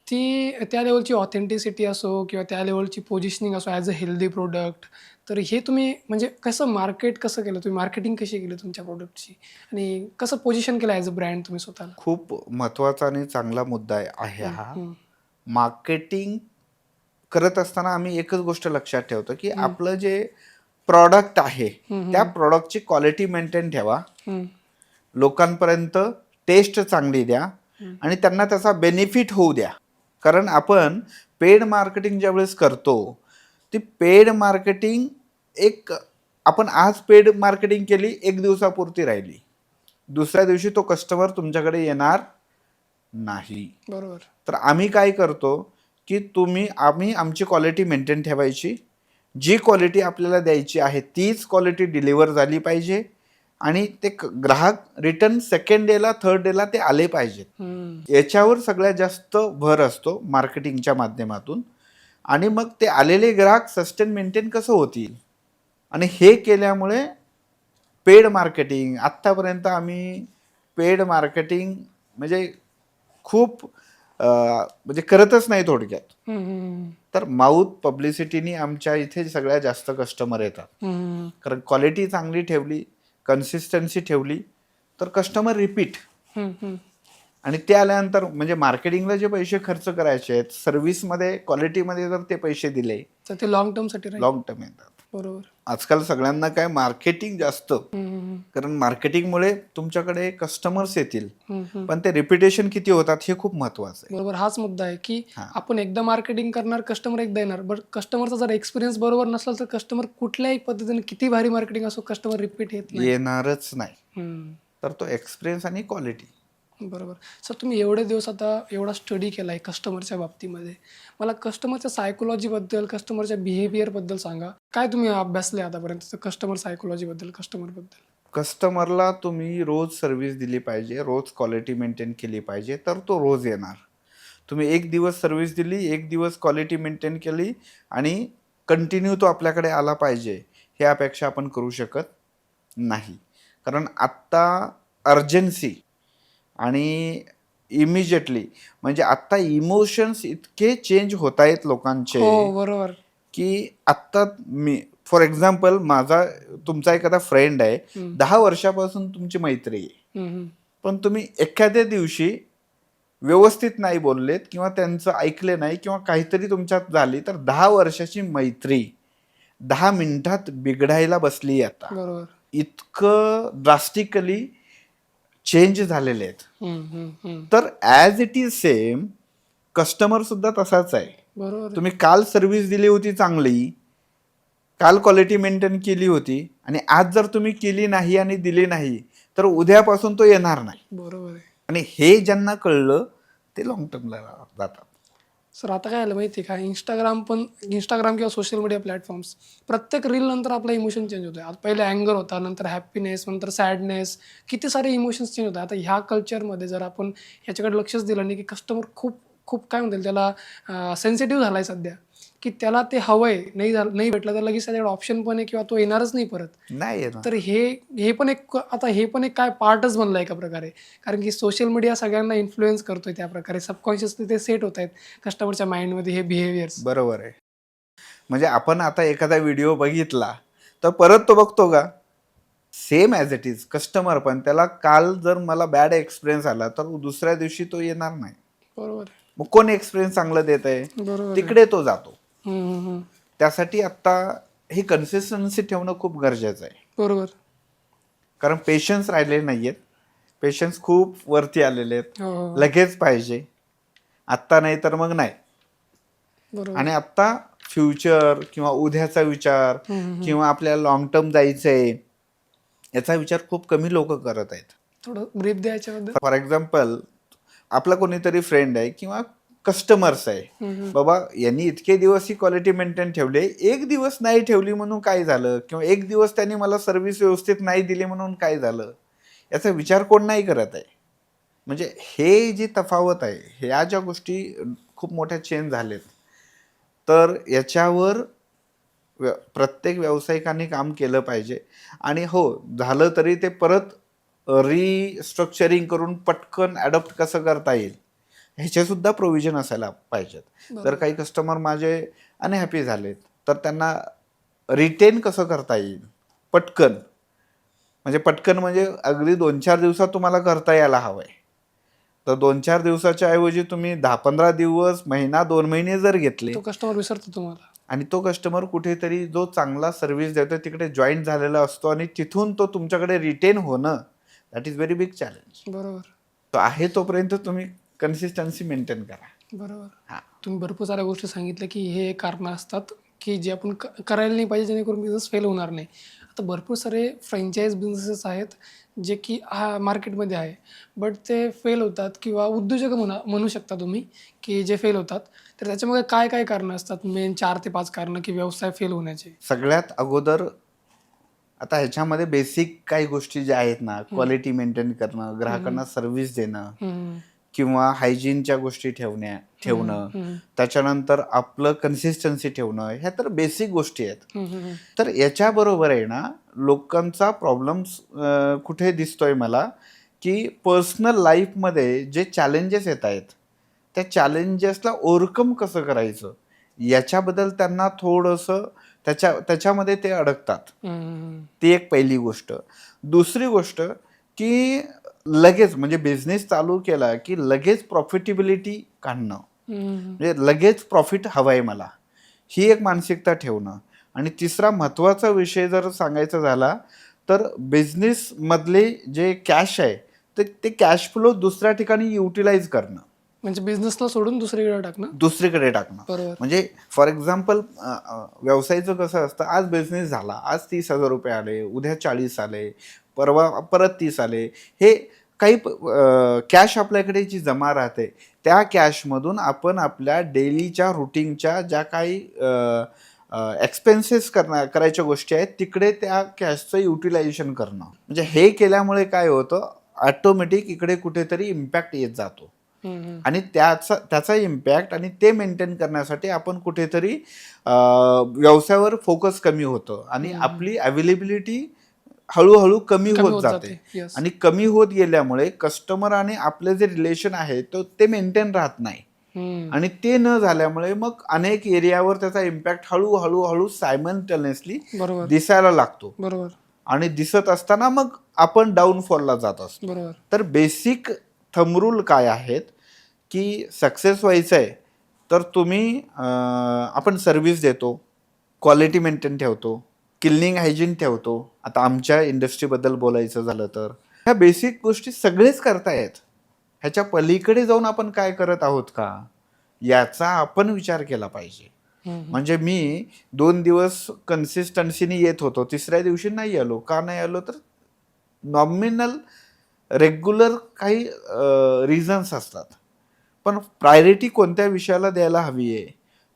[SPEAKER 2] ती त्या लेवलची ऑथेंटिसिटी असो किंवा त्या लेवलची पोझिशनिंग असो ॲज अ हेल्दी प्रोडक्ट. तर हे तुम्ही म्हणजे कसं केलं तुम्ही, मार्केटिंग कशी केली तुमच्या प्रोडक्टची आणि कसं पोझिशन केलं ॲज अ ब्रँड तुम्ही स्वतःला?
[SPEAKER 1] खूप महत्त्वाचा आणि चांगला मुद्दा आहे हा. मार्केटिंग करत असताना आम्ही एकच गोष्ट लक्षात ठेवतो की आपलं जे प्रॉडक्ट आहे त्या प्रॉडक्टची क्वालिटी मेंटेन ठेवा, लोकांपर्यंत टेस्ट चांगली द्या आणि त्यांना त्याचा बेनिफिट होऊ द्या. कारण आपण पेड मार्केटिंग ज्यावेळेस करतो, ती पेड मार्केटिंग एक आपण आज पेड मार्केटिंग केली, 1 दिवसापुरती राहिली, दुसऱ्या दिवशी तो कस्टमर तुमच्याकडे येणार नाही.
[SPEAKER 2] बरोबर.
[SPEAKER 1] तर आम्ही काय करतो की आम्ही आमची क्वालिटी मेंटेन ठेवायची, जी क्वालिटी आपल्याला द्यायची आहे तीच क्वालिटी डिलिव्हर झाली पाहिजे आणि ते ग्राहक रिटर्न सेकंड डेला, थर्ड डेला ते आले पाहिजेत. याच्यावर सगळ्यात जास्त भर असतो मार्केटिंगच्या माध्यमातून. आणि मग ते आलेले ग्राहक सस्टेन मेंटेन कसं होतील, आणि हे केल्यामुळे पेड मार्केटिंग आत्तापर्यंत आम्ही पेड मार्केटिंग म्हणजे खूप म्हणजे करतच नाही थोडक्यात. तर माउथ पब्लिसिटीनी आमच्या इथे सगळ्यात जास्त कस्टमर येतात. कारण क्वालिटी चांगली ठेवली, कन्सिस्टन्सी ठेवली तर कस्टमर रिपीट. आणि ते आल्यानंतर म्हणजे मार्केटिंगला जे पैसे खर्च करायचे आहेत, सर्व्हिसमध्ये क्वालिटीमध्ये जर ते पैसे दिले
[SPEAKER 2] तर ते लॉंग टर्मसाठी राहील.
[SPEAKER 1] लॉंग टर्म येतात.
[SPEAKER 2] बरोबर.
[SPEAKER 1] आजकाल सगळ्यांना काय मार्केटिंग जास्त, कारण मार्केटिंगमुळे तुमच्याकडे कस्टमर्स येतील, पण ते रिपिटेशन किती होतात हे खूप महत्वाचं आहे.
[SPEAKER 2] बरोबर, हाच मुद्दा आहे की आपण एकदा मार्केटिंग करणार, कस्टमर एकदा येणार, बट कस्टमरचा जर एक्सपिरियन्स बरोबर नसला तर कस्टमर कुठल्याही पद्धतीने किती भारी मार्केटिंग असो, कस्टमर रिपीट येत नाही.
[SPEAKER 1] येणारच नाही. तर तो एक्सपिरियन्स आणि क्वालिटी.
[SPEAKER 2] बरोबर. सर, तुम्ही एवढे दिवस आता एवढा स्टडी केला आहे कस्टमरच्या बाबतीमध्ये, मला कस्टमरच्या सायकोलॉजीबद्दल, कस्टमरच्या बिहेवियरबद्दल सांगा. काय तुम्ही अभ्यासले आतापर्यंत कस्टमर सायकोलॉजीबद्दल, कस्टमरबद्दल?
[SPEAKER 1] कस्टमरला तुम्ही रोज सर्व्हिस दिली पाहिजे, रोज क्वालिटी मेंटेन केली पाहिजे, तर तो रोज येणार. तुम्ही 1 दिवस सर्व्हिस दिली, 1 दिवस क्वालिटी मेंटेन केली आणि कंटिन्यू तो आपल्याकडे आला पाहिजे, हे अपेक्षा आपण करू शकत नाही. कारण आत्ता अर्जन्सी आणि इमिजिएटली म्हणजे आत्ता इमोशन्स इतके चेंज होत आहेत लोकांचे.
[SPEAKER 2] हो, बरोबर.
[SPEAKER 1] की आत्ता फॉर एक्झाम्पल तुमचा एखादा फ्रेंड आहे, 10 वर्षापासून तुमची मैत्री आहे, पण तुम्ही एखाद्या दिवशी व्यवस्थित नाही बोललेत किंवा त्यांचं ऐकले नाही किंवा काहीतरी तुमच्यात झाली, तर 10 वर्षाची मैत्री 10 मिनिटात बिघडायला बसली आता.
[SPEAKER 2] बरोबर.
[SPEAKER 1] इतकं ड्रास्टिकली चेंज झालेले आहेत. तर as it is same customer सुद्धा तसाच आहे.
[SPEAKER 2] बरोबर.
[SPEAKER 1] तुम्ही काल सर्व्हिस दिली होती चांगली, काल क्वालिटी मेंटेन केली होती, आणि आज जर तुम्ही केली नाही आणि दिली नाही तर उद्यापासून तो येणार नाही.
[SPEAKER 2] बरोबर आहे.
[SPEAKER 1] आणि हे ज्यांना कळलं ते लॉंग टर्मला जातात.
[SPEAKER 2] सर, आता काय आलं माहिती आहे का, इंस्टाग्राम किंवा सोशल मीडिया प्लॅटफॉर्म्स, प्रत्येक रील नंतर आपला इमोशन चेंज होतो. आता पहिले अँगर होता, नंतर हॅपीनेस, नंतर सॅडनेस, किती सारे इमोशन्स चेंज होतात. आता ह्या कल्चरमध्ये जर आपण ह्याच्याकडे लक्षच दिलं नाही की कस्टमर खूप खूप काय म्हणतील त्याला सेन्सिटिव्ह झाला आहे सध्या. की त्याला ते हवंय, नाही भेटलं तर लगेच त्याच्याकडे ऑप्शन पण आहे किंवा तो येणारच नाही परत.
[SPEAKER 1] नाही येणार.
[SPEAKER 2] तर हे पण एक आता हे पण एक काय पार्टच बनलं एका प्रकारे. कारण की सोशल मीडिया सगळ्यांना इन्फ्लुअन्स करतोय त्या प्रकारे. सबकॉन्शियसली ते सेट होत आहेत कस्टमरच्या माइंडमध्ये हे बिहेवियर्स.
[SPEAKER 1] बरोबर आहे. म्हणजे आपण आता एखादा व्हिडिओ बघितला तर परत तो बघतो का? Same as it is customer पण त्याला काल जर मला बॅड एक्सपिरियन्स आला तर दुसऱ्या दिवशी तो येणार नाही.
[SPEAKER 2] बरोबर आहे.
[SPEAKER 1] मग कोण एक्सपिरियन्स चांगलं देत आहे
[SPEAKER 2] बरोबर आहे.
[SPEAKER 1] तिकडे तो जातो.
[SPEAKER 2] हम्म, हम्म.
[SPEAKER 1] त्यासाठी आत्ता ही कन्सिस्टन्सी ठेवणं खूप गरजेचं आहे.
[SPEAKER 2] बरोबर.
[SPEAKER 1] कारण पेशन्स राहिले नाही आहेत. पेशन्स खूप वरती आलेले आहेत.
[SPEAKER 2] हो, हो, हो.
[SPEAKER 1] लगेच पाहिजे. आत्ता नाही तर मग नाही.
[SPEAKER 2] बरोबर.
[SPEAKER 1] आणि आत्ता फ्युचर किंवा उद्याचा विचार किंवा आपल्याला लॉंग टर्म जायचंय याचा विचार खूप कमी लोक करत आहेत.
[SPEAKER 2] थोडं ब्रीफ द्यायच्याबद्दल.
[SPEAKER 1] फॉर एक्झाम्पल आपला कोणीतरी फ्रेंड आहे किंवा कस्टमर्स आहे, बाबा यांनी इतके दिवस ही क्वालिटी मेंटेन ठेवले, एक दिवस नाही ठेवली म्हणून काय झालं, किंवा एक दिवस त्यांनी मला सर्व्हिस व्यवस्थित नाही दिली म्हणून काय झालं, याचा विचार कोण नाही करत आहे. म्हणजे हे जी तफावत आहे, ह्या ज्या गोष्टी खूप मोठ्या चेंज झालेत, तर याच्यावर प्रत्येक व्यावसायिकांनी काम केलं पाहिजे. आणि हो झालं तरी ते परत रिस्ट्रक्चरिंग करून पटकन ॲडॉप्ट कसं करता येईल ह्याचे सुद्धा प्रोव्हिजन असायला पाहिजेत. जर काही कस्टमर माझे अनहॅपी झालेत तर त्यांना रिटेन कसं करता येईल पटकन, म्हणजे पटकन म्हणजे अगदी 2-4 दिवसात तुम्हाला करता यायला हवं आहे. तर 2-4 दिवसाच्या ऐवजी तुम्ही 10-15 दिवस, महिना, 2 महिने जर घेतले
[SPEAKER 2] तो कस्टमर विसरतो तुम्हाला.
[SPEAKER 1] आणि तो कस्टमर कुठेतरी जो चांगला सर्व्हिस देतो तिकडे जॉईन झालेला असतो आणि तिथून तो तुमच्याकडे रिटेन होणं, that is very big challenge.
[SPEAKER 2] बरोबर.
[SPEAKER 1] तो आहे तोपर्यंत तुम्ही कन्सिस्टन्सी मेंटेन करा.
[SPEAKER 2] बरोबर.
[SPEAKER 1] हां.
[SPEAKER 2] तुम्ही भरपूर साऱ्या गोष्टी सांगितल्या की हे कारणं असतात की जे आपण करायला नाही पाहिजे जेणेकरून बिझनेस फेल होणार नाही. आता भरपूर सारे फ्रँचाईज बिझनेसेस आहेत जे की मार्केटमध्ये आहे, बट ते फेल होतात किंवा उद्योजक म्हणू शकता तुम्ही की जे फेल होतात. तर त्याच्यामध्ये काय काय कारणं असतात, मेन 4 ते 5 कारणं की व्यवसाय फेल होण्याचे?
[SPEAKER 1] सगळ्यात अगोदर आता ह्याच्यामध्ये बेसिक काही गोष्टी ज्या आहेत ना, क्वालिटी मेंटेन करणं, ग्राहकांना सर्व्हिस देणं
[SPEAKER 2] हम्म,
[SPEAKER 1] किंवा हायजीनच्या गोष्टी ठेवणं, त्याच्यानंतर आपलं कन्सिस्टन्सी ठेवणं, ह्या तर बेसिक गोष्टी आहेत. तर याच्याबरोबर आहे ना, लोकांचा प्रॉब्लेम्स कुठे दिसतोय मला, की पर्सनल लाईफमध्ये जे चॅलेंजेस येत आहेत त्या चॅलेंजेसला ओव्हरकम कसं करायचं याच्याबद्दल त्यांना थोडंसं त्याच्यामध्ये ते अडकतात. ती एक पहिली गोष्ट. दुसरी गोष्ट की लगेच म्हणजे बिझनेस चालू केला की लगेच प्रॉफिटेबिलिटी काढणं, म्हणजे लगेच प्रॉफिट हवं आहे मला, ही एक मानसिकता ठेवणं. आणि तिसरा महत्त्वाचा विषय जर सांगायचा झाला तर बिझनेसमधले जे कॅश आहे ते कॅश फ्लो दुसऱ्या ठिकाणी युटिलाइज करणं,
[SPEAKER 2] म्हणजे बिझनेसला सोडून
[SPEAKER 1] दुसरीकडे टाकणं.
[SPEAKER 2] बरोबर.
[SPEAKER 1] म्हणजे फॉर एक्झाम्पल व्यवसायाचं कसं असतं, आज बिझनेस झाला, आज 30,000 रुपये आले, उद्या 40 आले, परवा परत 30 आले, हे काही कॅश आपल्याकडे जी जमा राहते त्या कॅशमधून आपण आपल्या डेलीच्या रुटीनच्या ज्या काही एक्सपेन्सेस करायच्या गोष्टी आहेत तिकडे त्या कॅशचं युटिलायझेशन करणं. म्हणजे हे केल्यामुळे काय होतं, ऑटोमॅटिक इकडे कुठेतरी इम्पॅक्ट येत जातो. आणि त्याचा इम्पॅक्ट आणि ते मेंटेन करण्यासाठी आपण कुठेतरी व्यवसायावर फोकस कमी होतं आणि आपली अवेलेबिलिटी हळूहळू कमी होत जाते.
[SPEAKER 2] येस.
[SPEAKER 1] आणि कमी होत गेल्यामुळे कस्टमर आणि आपले जे रिलेशन आहे ते मेंटेन राहत नाही. आणि ते न झाल्यामुळे मग अनेक एरियावर त्याचा इम्पॅक्ट हळूहळू सायमल्टेनियसली
[SPEAKER 2] बरोबर.
[SPEAKER 1] दिसायला लागतो.
[SPEAKER 2] बरोबर.
[SPEAKER 1] आणि दिसत असताना मग आपण डाऊनफॉलला जात असतो.
[SPEAKER 2] बरोबर.
[SPEAKER 1] तर बेसिक थंब रूल काय आहेत की सक्सेस व्हायचं आहे तर तुम्ही आपण सर्व्हिस देतो, क्वालिटी मेंटेन ठेवतो, क्लिनिंग हायजीन ठेवतो. आता आमच्या इंडस्ट्रीबद्दल बोलायचं झालं तर ह्या बेसिक गोष्टी सगळेच करतायत. ह्याच्या पलीकडे जाऊन आपण काय करत आहोत का याचा आपण विचार केला पाहिजे. म्हणजे मी 2 दिवस कन्सिस्टन्सीने येत होतो, तिसऱ्या दिवशी नाही आलो. का नाही आलो तर नॉमिनल रेग्युलर काही रिझन्स असतात. पण प्रायोरिटी कोणत्या विषयाला द्यायला हवी आहे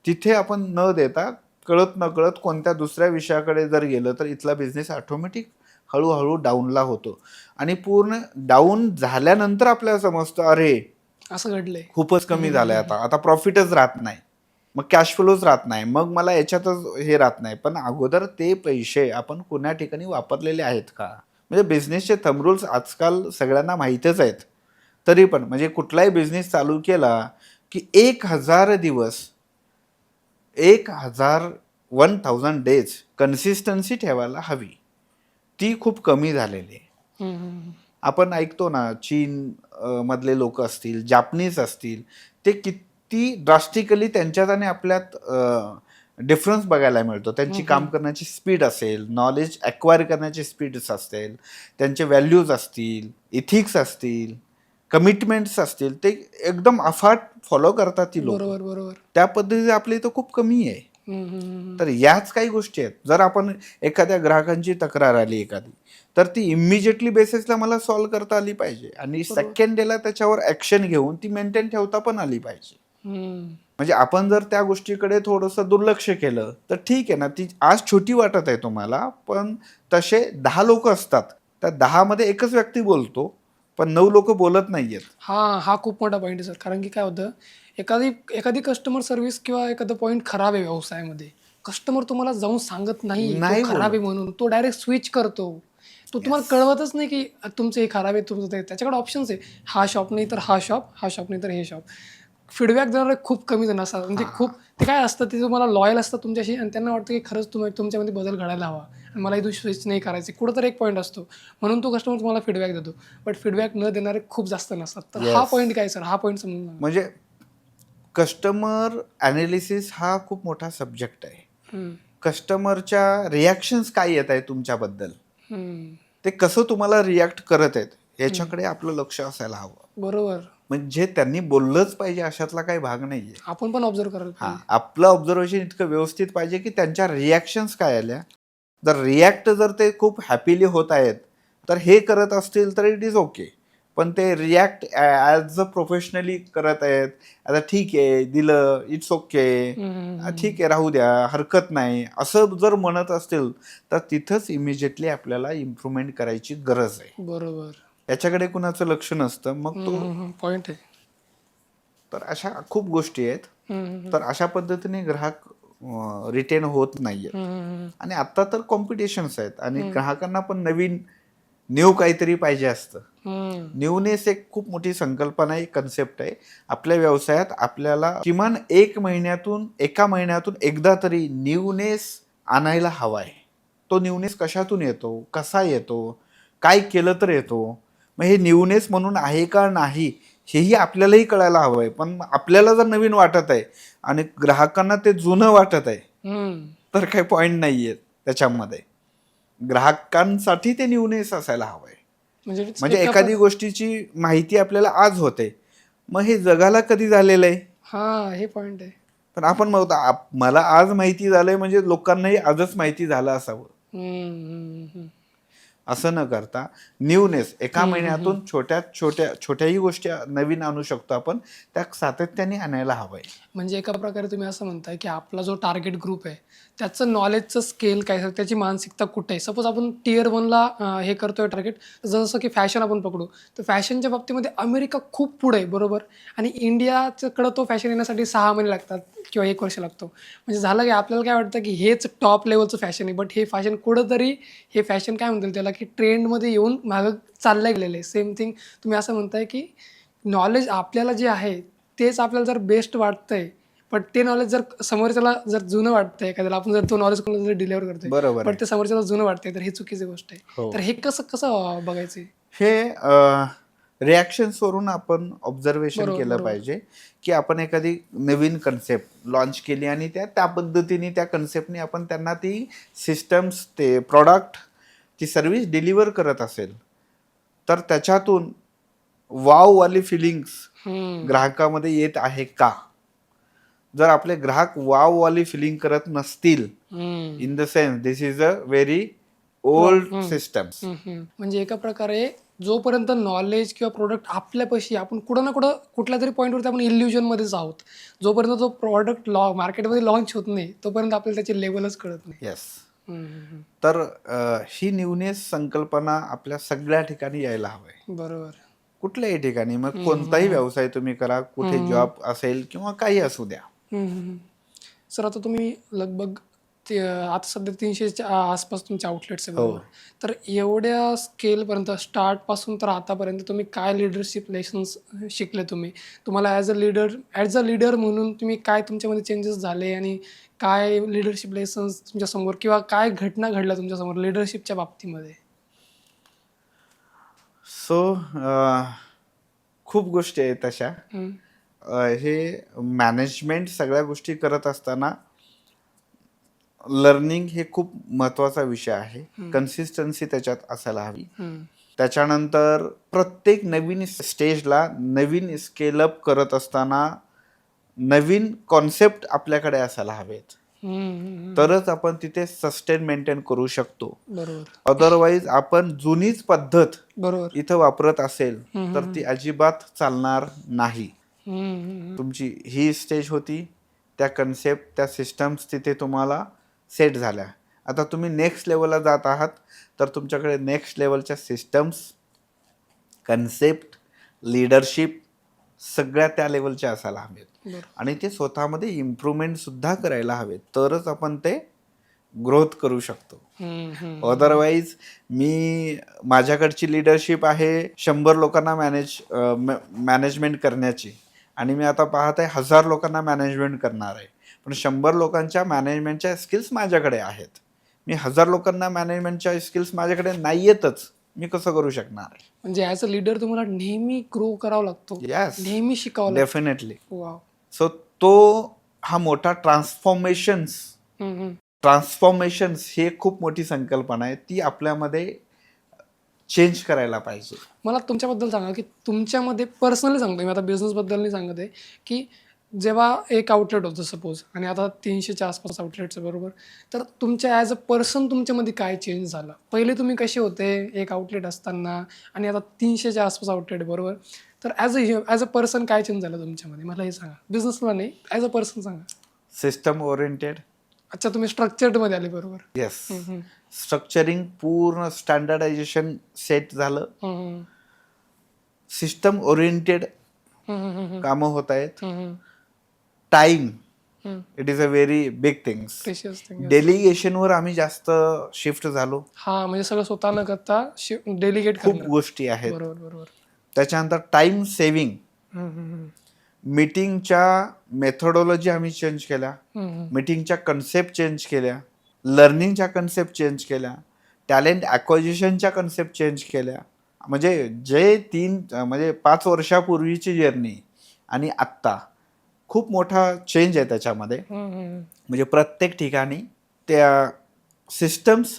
[SPEAKER 1] तिथे आपण न देता कळत नकळत कोणत्या दुसऱ्या विषयाकडे जर गेलं तर इथला बिझनेस ऑटोमॅटिक हळूहळू डाऊनला होतो. आणि पूर्ण डाऊन झाल्यानंतर आपल्याला समजतं अरे
[SPEAKER 2] असं घडलंय.
[SPEAKER 1] खूपच कमी झालंय, आता प्रॉफिटच राहत नाही. मग कॅश फ्लोच राहत नाही, मग मला याच्यातच हे राहत नाही. पण अगोदर ते पैसे आपण कोण्या ठिकाणी वापरलेले आहेत का? म्हणजे बिझनेसचे थंब रूल्स आजकाल सगळ्यांना माहीतच आहेत. तरी पण म्हणजे कुठलाही बिझनेस चालू केला की 1000 दिवस 1000 कन्सिस्टन्सी ठेवायला हवी. ती खूप कमी झालेली आहे.
[SPEAKER 2] हम्म, हम्म,
[SPEAKER 1] आपण ऐकतो ना, चीन मधले लोक असतील, जापनीज असतील, ते किती ड्रास्टिकली त्यांच्यात आणि आपल्यात डिफरन्स बघायला मिळतो. त्यांची काम करण्याची स्पीड असेल, नॉलेज ॲक्वायर करण्याची स्पीड्स असेल, त्यांचे व्हॅल्यूज असतील, इथिक्स असतील, कमिटमेंट्स असतील, ते एकदम अफाट फॉलो करतात ती लोक.
[SPEAKER 2] बरोबर बरोबर.
[SPEAKER 1] त्या पद्धतीने आपल्या इथं खूप कमी आहे.
[SPEAKER 2] हम्म, हम्म, हम्म.
[SPEAKER 1] तर याच काही गोष्टी आहेत. जर आपण एखाद्या ग्राहकांची तक्रार आली एखादी, तर ती इमिजिएटली बेसिसला मला सॉल्व्ह करता आली पाहिजे आणि सेकंड डेला त्याच्यावर ॲक्शन घेऊन ती मेंटेन ठेवता पण आली पाहिजे.
[SPEAKER 2] हम्म.
[SPEAKER 1] म्हणजे आपण जर त्या गोष्टीकडे थोडंसं दुर्लक्ष केलं तर ठीक आहे ना, ती आज छोटी वाटत आहे तुम्हाला, पण तसे 10 लोक असतात, त्या 10 मध्ये एकच व्यक्ती बोलतो, पण 9 लोक बोलत नाहीयेत.
[SPEAKER 2] हा खूप मोठा पॉईंट आहे सर. कारण की काय होतं, एखादी एखादी कस्टमर सर्व्हिस किंवा एखादं पॉईंट खराब आहे व्यवसायामध्ये, कस्टमर तुम्हाला जाऊन सांगत नाही तो
[SPEAKER 1] नाही
[SPEAKER 2] खराब आहे
[SPEAKER 1] बोलत.
[SPEAKER 2] म्हणून, तो डायरेक्ट स्विच करतो. तो तुम्हाला कळवतच नाही की तुमचं हे खराब आहे, तुमचं ते. त्याच्याकडे ऑप्शन्स आहे, हा शॉप नाही तर हा शॉप, हा शॉप नाही तर हे शॉप. फीडबॅक देणारे खूप कमी जण असतात. म्हणजे खूप ते काय असतं, ते तुम्हाला लॉयल असतात तुमच्याशी आणि त्यांना वाटतं की खरंच तुमच्यामध्ये बदल घडायला हवा आणि मला इथून स्विच नाही करायचे. कुठंतरी एक पॉईंट असतो, म्हणून तो कस्टमर तुम्हाला फीडबॅक देतो. बट फीडबॅक न देणारे खूप जास्त नसतात. तर हा
[SPEAKER 1] Yes.
[SPEAKER 2] पॉईंट काय सर, हा पॉईंट समजून सांगा.
[SPEAKER 1] म्हणजे कस्टमर ॲनालिसिस हा खूप मोठा सब्जेक्ट आहे.
[SPEAKER 2] हम्म,
[SPEAKER 1] कस्टमरच्या रिॲक्शन्स काय येत आहे तुमच्याबद्दल,
[SPEAKER 2] हम्म,
[SPEAKER 1] ते कसं तुम्हाला रिॲक्ट करत आहेत, याच्याकडे आपलं लक्ष असायला हवं.
[SPEAKER 2] बरोबर.
[SPEAKER 1] म्हणजे त्यांनी बोललंच पाहिजे अशातला काही भाग नाहीये.
[SPEAKER 2] आपण पण ऑब्झर्व करायला
[SPEAKER 1] हा,
[SPEAKER 2] पाहिजे.
[SPEAKER 1] आपलं ऑब्झर्वेशन इतकं व्यवस्थित पाहिजे की त्यांच्या रिॲक्शन्स काय आल्या. जर ते खूप हॅपीली होत आहेत, तर हे करत असतील तर इट इज ओके. पण ते रिॲक्ट ॲज अ प्रोफेशनली करत आहेत, आता ठीक आहे दिलं, इट्स ओके,
[SPEAKER 2] हम्म,
[SPEAKER 1] ठीक आहे राहू द्या, हरकत नाही, असं जर म्हणत असतील तर तिथंच इमिजिएटली आपल्याला इम्प्रूव्हमेंट करायची गरज आहे.
[SPEAKER 2] बरोबर.
[SPEAKER 1] याच्याकडे कुणाचं लक्ष नसतं, मग तो.
[SPEAKER 2] पॉईंट आहे.
[SPEAKER 1] तर अशा खूप गोष्टी आहेत.
[SPEAKER 2] हम्म,
[SPEAKER 1] तर अशा पद्धतीने ग्राहक रिटेन होत नाहीयेत.
[SPEAKER 2] हम्म,
[SPEAKER 1] आणि आता तर कॉम्पिटिशन्स आहेत आणि ग्राहकांना पण नवीन न्यू काहीतरी पाहिजे असतं.
[SPEAKER 2] हम्म.
[SPEAKER 1] न्यूनेस एक खूप मोठी संकल्पना आहे, कन्सेप्ट आहे. आपल्या व्यवसायात आपल्याला किमान एका महिन्यातून एकदा तरी न्यूनेस आणायला हवा आहे. तो न्यूनेस कशातून येतो, कसा येतो, काय केलं तर येतो, मग हे न्यूनेस म्हणून आहे का नाही हेही आपल्यालाही कळायला हवं आहे. पण आपल्याला जर नवीन वाटत आहे आणि ग्राहकांना ते जुनं वाटत आहे,
[SPEAKER 2] हम्म.
[SPEAKER 1] तर काही पॉईंट नाही आहे त्याच्यामध्ये. ग्राहकांसाठी ते न्यूनेस असायला हवं आहे. म्हणजे
[SPEAKER 2] एका
[SPEAKER 1] एखादी गोष्टीची माहिती आपल्याला आज होते, मग हे जगाला कधी झालेलं आहे.
[SPEAKER 2] हा, हे पॉईंट आहे.
[SPEAKER 1] पण आपण मला आज माहिती झालंय म्हणजे लोकांनाही आजच माहिती झालं असावं,
[SPEAKER 2] हम्म.
[SPEAKER 1] असं न करता न्यूनेस एका महिन्यातून छोट्याही गोष्टी नवीन आणू शकतो आपण, त्या सातत्याने आणायला हवंय.
[SPEAKER 2] म्हणजे एका प्रकारे तुम्ही असं म्हणताय की आपला जो टार्गेट ग्रुप आहे त्याचं नॉलेजचं स्केल काय आहे, त्याची मानसिकता कुठे आहे. सपोज आपण टियर 1ला हे करतोय टार्गेट, जसं की फॅशन आपण पकडू, तर फॅशनच्या बाबतीमध्ये अमेरिका खूप पुढे आहे, बरोबर. आणि इंडियाकडं तो फॅशन येण्यासाठी 6 महिने लागतात किंवा 1 वर्ष लागतो. म्हणजे झालं की आपल्याला काय वाटतं की हेच टॉप लेवलचं फॅशन आहे, बट हे फॅशन कुठंतरी, हे फॅशन काय म्हणतील त्याला, की ट्रेंडमध्ये येऊन मागं चाललं गेलेलं आहे. सेम थिंग तुम्ही असं म्हणताय की नॉलेज आपल्याला जे आहे तेच आपल्याला जर बेस्ट वाटतंय, पण ते नॉलेज जर समोरच्याला जर जुनं वाटतंय, एखाद्याला आपण जर तो नॉलेज कोणाला जर डिलिव्हर करतोय,
[SPEAKER 1] बरोबर
[SPEAKER 2] पण
[SPEAKER 1] आहे.
[SPEAKER 2] ते समोरच्याला जुनं वाटतंय, तर ही चुकीची गोष्ट आहे.
[SPEAKER 1] हो.
[SPEAKER 2] तर हे कसं कसं बघायचं?
[SPEAKER 1] हे रिॲक्शन्सवरून आपण ऑब्झर्वेशन
[SPEAKER 2] बरोबर
[SPEAKER 1] केलं
[SPEAKER 2] बरोबर.
[SPEAKER 1] पाहिजे की आपण एखादी नवीन कन्सेप्ट लॉन्च केली आणि त्या पद्धतीने त्या कन्सेप्टने आपण त्यांना ती सिस्टम्स, ते प्रॉडक्ट, ती सर्व्हिस डिलिव्हर करत असेल, तर त्याच्यातून वाववाली फिलिंग्स
[SPEAKER 2] हम्म.
[SPEAKER 1] ग्राहकामध्ये येत आहे का. जर आपले ग्राहक वाववाली फिलिंग करत नसतील,
[SPEAKER 2] हम्म.
[SPEAKER 1] In the sense this is a very old systems.
[SPEAKER 2] म्हणजे एका प्रकारे जोपर्यंत नॉलेज किंवा प्रोडक्ट आपल्यापाशी, आपण कुठं ना कुठं कुठल्या तरी पॉईंटवरती आपण इल्युजनमध्येच आहोत. जोपर्यंत तो प्रॉडक्ट मार्केटमध्ये लॉन्च होत नाही तोपर्यंत आपल्याला त्याची लेवलच कळत नाही.
[SPEAKER 1] येस. तर ही न्यूनेस संकल्पना आपल्या सगळ्या ठिकाणी यायला हवंय,
[SPEAKER 2] बरोबर.
[SPEAKER 1] कुठल्याही ठिकाणी. मग कोणताही व्यवसाय तुम्ही करा, कुठे जॉब असेल किंवा काही असू द्या.
[SPEAKER 2] सर आता तुम्ही लगभग आता सध्या 300च्या आसपास तुमचे आउटलेट्स आहे
[SPEAKER 1] हो.
[SPEAKER 2] बरोबर. तर एवढ्या स्केलपर्यंत स्टार्टपासून तर आतापर्यंत तुम्ही काय लिडरशिप लेसन्स शिकले तुम्ही? तुम्हाला ॲज अ लीडर म्हणून तुम्ही काय तुमच्यामध्ये चेंजेस झाले आणि काय लिडरशिप लेसन्स तुमच्यासमोर किंवा काय घटना घडल्या तुमच्यासमोर लिडरशिपच्या बाबतीमध्ये?
[SPEAKER 1] सो खूप गोष्टी आहेत तशा.
[SPEAKER 2] हं,
[SPEAKER 1] हे मॅनेजमेंट सगळ्या गोष्टी करत असताना लर्निंग हे खूप महत्त्वाचा विषय आहे. कन्सिस्टन्सी त्याच्यात असायला हवी.
[SPEAKER 2] हं,
[SPEAKER 1] त्याच्यानंतर प्रत्येक नवीन स्टेजला नवीन स्केल अप करत असताना नवीन कॉन्सेप्ट आपल्याकडे असायला हवेत.
[SPEAKER 2] हं, हं, हं.
[SPEAKER 1] तरच आपण तिथे सस्टेन मेंटेन करू शकतो.
[SPEAKER 2] बरोबर,
[SPEAKER 1] अदरवाईज आपण जुनीच पद्धत
[SPEAKER 2] बरोबर.
[SPEAKER 1] इथं वापरत असेल
[SPEAKER 2] हं,
[SPEAKER 1] तर
[SPEAKER 2] हं,
[SPEAKER 1] ती अजिबात चालणार नाही.
[SPEAKER 2] हं, हं, हं.
[SPEAKER 1] तुमची ही स्टेज होती, त्या कन्सेप्ट त्या सिस्टम्स तिथे तुम्हाला सेट झाल्या. आता तुम्ही नेक्स्ट लेवलला जात आहात तर तुमच्याकडे नेक्स्ट लेवलच्या सिस्टम्स, कन्सेप्ट, लीडरशिप सगळ्या त्या लेवलच्या असायला हवेत.
[SPEAKER 2] बरोबर.
[SPEAKER 1] आणि ते स्वतःमध्ये इम्प्रूव्हमेंटसुद्धा करायला हवेत. तरच आपण ते ग्रोथ करू शकतो.
[SPEAKER 2] हं, हं.
[SPEAKER 1] अदरवाईज माझ्याकडची लीडरशिप आहे 100 लोकांना मॅनेजमेंट करण्याची आणि मी आता पाहत आहे 1000 लोकांना मॅनेजमेंट करणार आहे. पण 100 लोकांच्या मॅनेजमेंटच्या स्किल्स माझ्याकडे आहेत. मी 1000 लोकांना मॅनेजमेंटच्या स्किल्स माझ्याकडे नाही येतच. मी कसं करू शकणार?
[SPEAKER 2] म्हणजे ॲज अ लीडर तुम्हाला नेहमी ग्रो करावा लागतो.
[SPEAKER 1] येस,
[SPEAKER 2] नेहमी शिकावं लागतं.
[SPEAKER 1] डेफिनेटली.
[SPEAKER 2] वॉव!
[SPEAKER 1] सो तो हा मोठा
[SPEAKER 2] हं, हं.
[SPEAKER 1] ट्रान्सफॉर्मेशन्स ही एक खूप मोठी संकल्पना आहे. ती आपल्यामध्ये चेंज करायला पाहिजे.
[SPEAKER 2] मला तुमच्याबद्दल सांगा, की तुमच्यामध्ये पर्सनली सांगतोय मी आता बिझनेसबद्दल नाही सांगत आहे, की जेव्हा एक आउटलेट होतं सपोज आणि आता 300च्या आसपास आउटलेट्स आहे बरोबर. तर तुमच्या ॲज अ पर्सन तुमच्यामध्ये काय चेंज झालं? पहिले तुम्ही कसे होते एक आउटलेट असताना आणि आता 300च्या आसपास आउटलेट आहे बरोबर. तर ॲज अ पर्सन काय चेंज झालं तुमच्यामध्ये? मला हे सांगा. बिझनेसला नाही, ॲज अ पर्सन सांगा.
[SPEAKER 1] System oriented.
[SPEAKER 2] अच्छा तुम्ही स्ट्रक्चर्डमध्ये आले बरोबर.
[SPEAKER 1] येस.
[SPEAKER 2] हं, हं.
[SPEAKER 1] स्ट्रक्चरिंग पूर्ण स्टँडर्डायझेशन सेट झालं.
[SPEAKER 2] हं, हं.
[SPEAKER 1] सिस्टम ओरिएंटेड
[SPEAKER 2] हं, हं, हं, हं.
[SPEAKER 1] कामं होत आहेत.
[SPEAKER 2] हं, हं.
[SPEAKER 1] टाईम
[SPEAKER 2] हं.
[SPEAKER 1] It is a very big things.
[SPEAKER 2] Precious thing.
[SPEAKER 1] डेलिगेशनवर आम्ही जास्त शिफ्ट झालो.
[SPEAKER 2] हां, म्हणजे सगळं स्वतः न करता डेलिगेट
[SPEAKER 1] खूप
[SPEAKER 2] करणं.
[SPEAKER 1] गोष्टी आहेत.
[SPEAKER 2] बरोबर, बरोबर.
[SPEAKER 1] त्याच्यानंतर टाईम सेव्हिंग,
[SPEAKER 2] हं, हं, हं.
[SPEAKER 1] मीटिंगच्या मेथोडॉलॉजी आम्ही चेंज केल्या.
[SPEAKER 2] हं, हं.
[SPEAKER 1] मीटिंगच्या कन्सेप्ट चेंज केल्या. लर्निंगच्या कन्सेप्ट चेंज केल्या. टॅलेंट ॲक्वाजिशनच्या कन्सेप्ट चेंज केल्या. म्हणजे म्हणजे 5 वर्षापूर्वीची जर्नी आणि आत्ता खूप मोठा चेंज आहे त्याच्यामध्ये.
[SPEAKER 2] हं, हं.
[SPEAKER 1] म्हणजे प्रत्येक ठिकाणी त्या सिस्टम्स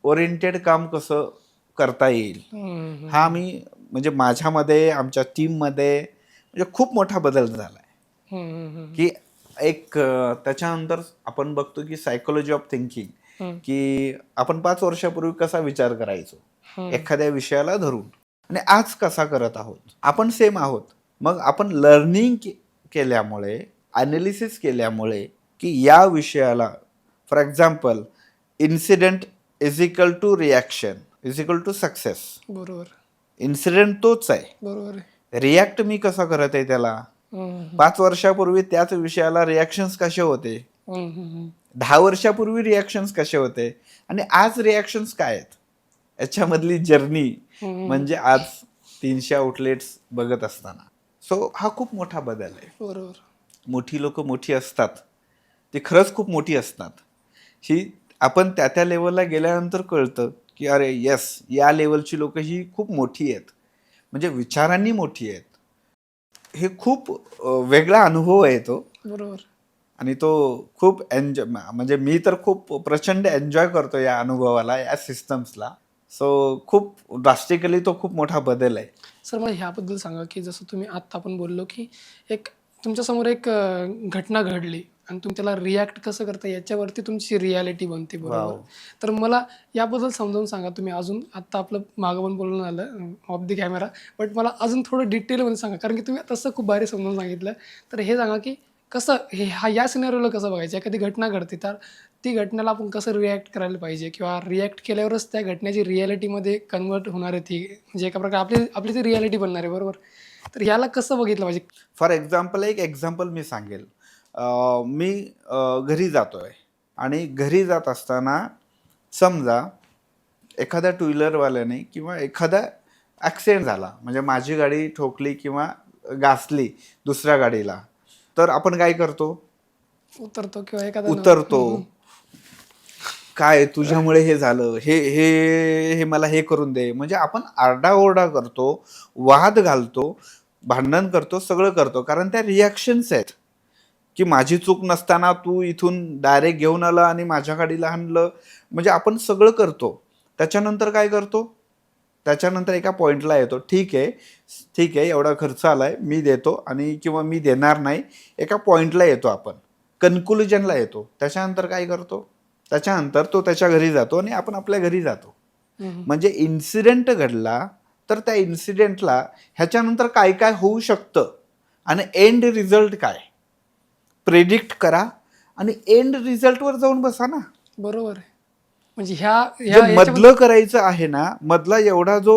[SPEAKER 1] ओरिएंटेड काम कसं करता येईल
[SPEAKER 2] हं, हं.
[SPEAKER 1] हा मी म्हणजे माझ्यामध्ये आमच्या टीममध्ये म्हणजे खूप मोठा बदल झाला आहे.
[SPEAKER 2] हं, हं, हं.
[SPEAKER 1] की त्याच्यानंतर आपण बघतो की सायकोलॉजी ऑफ थिंकिंग,
[SPEAKER 2] हं.
[SPEAKER 1] की आपण 5 वर्षापूर्वी कसा विचार करायचो
[SPEAKER 2] हं.
[SPEAKER 1] एखाद्या विषयाला धरून आणि आज कसा करत आहोत. आपण सेम आहोत. मग आपण लर्निंग केल्यामुळे, ॲनालिसिस केल्यामुळे की या विषयाला for example incident is equal to reaction is equal to success.
[SPEAKER 2] बरोबर,
[SPEAKER 1] इन्सिडेंट तोच आहे.
[SPEAKER 2] बरोबर आहे.
[SPEAKER 1] रिॲक्ट मी कसा करत आहे त्याला.
[SPEAKER 2] हं, हं.
[SPEAKER 1] 5 वर्षापूर्वी त्याच विषयाला रिॲक्शन्स कसे होते,
[SPEAKER 2] हं, हं, हं.
[SPEAKER 1] 10 वर्षापूर्वी रिॲक्शन्स कसे होते आणि आज रिॲक्शन्स काय आहेत, याच्यामधली जर्नी
[SPEAKER 2] हं, हं.
[SPEAKER 1] म्हणजे आज 300 आउटलेट्स बघत असताना. सो हा खूप मोठा बदल आहे.
[SPEAKER 2] बरोबर.
[SPEAKER 1] मोठी लोक मोठी असतात, ती खरंच खूप मोठी असतात. ही आपण त्या लेवलला गेल्यानंतर कळतं की अरे येस, या लेवलची लोक ही खूप मोठी आहेत, म्हणजे विचारांनी मोठी आहेत. हे खूप वेगळा अनुभव आहे तो.
[SPEAKER 2] बरोबर.
[SPEAKER 1] आणि तो खूप म्हणजे मी तर खूप प्रचंड एन्जॉय करतो या अनुभवाला, या सिस्टम्सला. सो खूप ड्रास्टिकली तो खूप मोठा बदल आहे.
[SPEAKER 2] सर मला ह्याबद्दल सांगा, की जसं तुम्ही आत्ता आपण बोललो, की एक तुमच्यासमोर एक घटना घडली आणि तुम्ही त्याला रिॲक्ट कसं करता याच्यावरती तुमची रिॲलिटी बनते बरोबर.
[SPEAKER 1] वाव.
[SPEAKER 2] तर मला याबद्दल समजावून सांगा तुम्ही अजून आत्ता आपलं मागं पण बोलणं आलं ऑफ द कॅमेरा. बट मला अजून थोडं डिटेलमध्ये सांगा कारण की तुम्ही तसं खूप भारी समजावून सांगितलं. तर हे सांगा, की कसं या सिनेरिओला कसं बघायचं? एखादी घटना घडते तर ती घटनेला आपण कसं रिॲक्ट करायला पाहिजे किंवा रिॲक्ट केल्यावरच त्या घटनेची रिॲलिटीमध्ये कन्व्हर्ट होणार आहे ती म्हणजे एका प्रकारे आपली ती रिॲलिटी बनणार आहे बरोबर. तर याला कसं बघितलं पाहिजे?
[SPEAKER 1] फॉर एक्झाम्पल एक एक्झाम्पल मी सांगेल. मी घरी जातोय आणि घरी जात असताना समजा एखाद्या टू व्हीलरवाल्याने किंवा एखादा ॲक्सिडेंट झाला, म्हणजे माझी गाडी ठोकली किंवा घासली दुसऱ्या गाडीला, तर आपण काय करतो?
[SPEAKER 2] उतरतो किंवा एखादा
[SPEAKER 1] उतरतो. काय तुझ्यामुळे हे झालं, हे हे हे मला हे करून दे, म्हणजे आपण आरडाओरडा करतो, वाद घालतो, भांडण करतो, सगळं करतो, कारण त्या रिॲक्शन्स आहेत की माझी चूक नसताना तू इथून डायरेक्ट घेऊन आला आणि माझ्या गाडीला हाणलं, म्हणजे आपण सगळं करतो. त्याच्यानंतर काय करतो? त्याच्यानंतर एका पॉईंटला येतो, ठीक आहे एवढा खर्च आलाय, मी देतो आणि किंवा मी देणार नाही, एका पॉईंटला येतो आपण, कन्क्लुजनला येतो. त्याच्यानंतर काय करतो? त्याच्यानंतर तो त्याच्या घरी जातो आणि आपण आपल्या घरी जातो. म्हणजे इन्सिडेंट घडला तर त्या इन्सिडेंटला ह्याच्यानंतर काय काय होऊ शकतं आणि एंड रिझल्ट काय प्रेडिक्ट करा आणि एंड रिझल्टवर जाऊन बसा ना.
[SPEAKER 2] बरोबर आहे. म्हणजे
[SPEAKER 1] जे मधलं करायचं आहे ना, मधला एवढा जो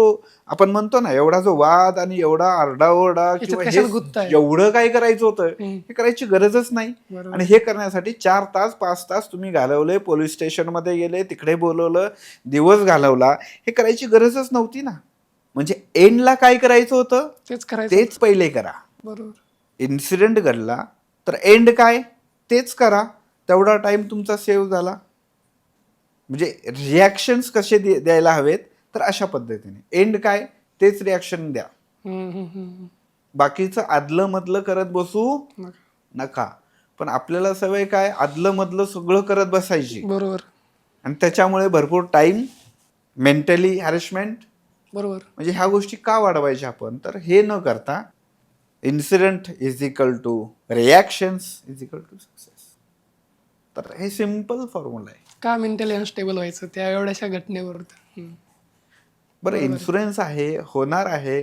[SPEAKER 1] आपण म्हणतो ना, एवढा जो वाद आणि एवढा आरडाओरडा किंवा हे एवढं काय करायचं होतं, हे करायची गरजच नाही. आणि हे करण्यासाठी 4 तास 5 तास तुम्ही घालवले, पोलीस स्टेशनमध्ये गेले, तिकडे बोलवलं, दिवस घालवला, हे करायची गरजच नव्हती ना. म्हणजे एंडला काय करायचं होतं तेच पहिले करा.
[SPEAKER 2] बरोबर.
[SPEAKER 1] इन्सिडेंट घडला तर एंड काय तेच करा, तेवढा टाइम तुमचा सेव्ह झाला. म्हणजे रिॲक्शन्स कसे द्यायला हवेत, तर अशा पद्धतीने एंड काय तेच रिॲक्शन द्या. बाकीचं आदलं मधलं करत बसू नका. पण आपल्याला सवय काय, आदलं मधलं सगळं करत बसायची.
[SPEAKER 2] बरोबर.
[SPEAKER 1] आणि त्याच्यामुळे भरपूर टाइम, मेंटली हॅरेसमेंट.
[SPEAKER 2] बरोबर.
[SPEAKER 1] म्हणजे ह्या गोष्टी का वाढवायच्या आपण, तर हे न करता incident is equal to reactions is equal to success. तर हे सिम्पल फॉर्म्युला आहे.
[SPEAKER 2] का मेंटली अनस्टेबल व्हायचं त्या एवढ्याशा घटनेवर?
[SPEAKER 1] बरं, इन्शुरन्स आहे, होणार आहे,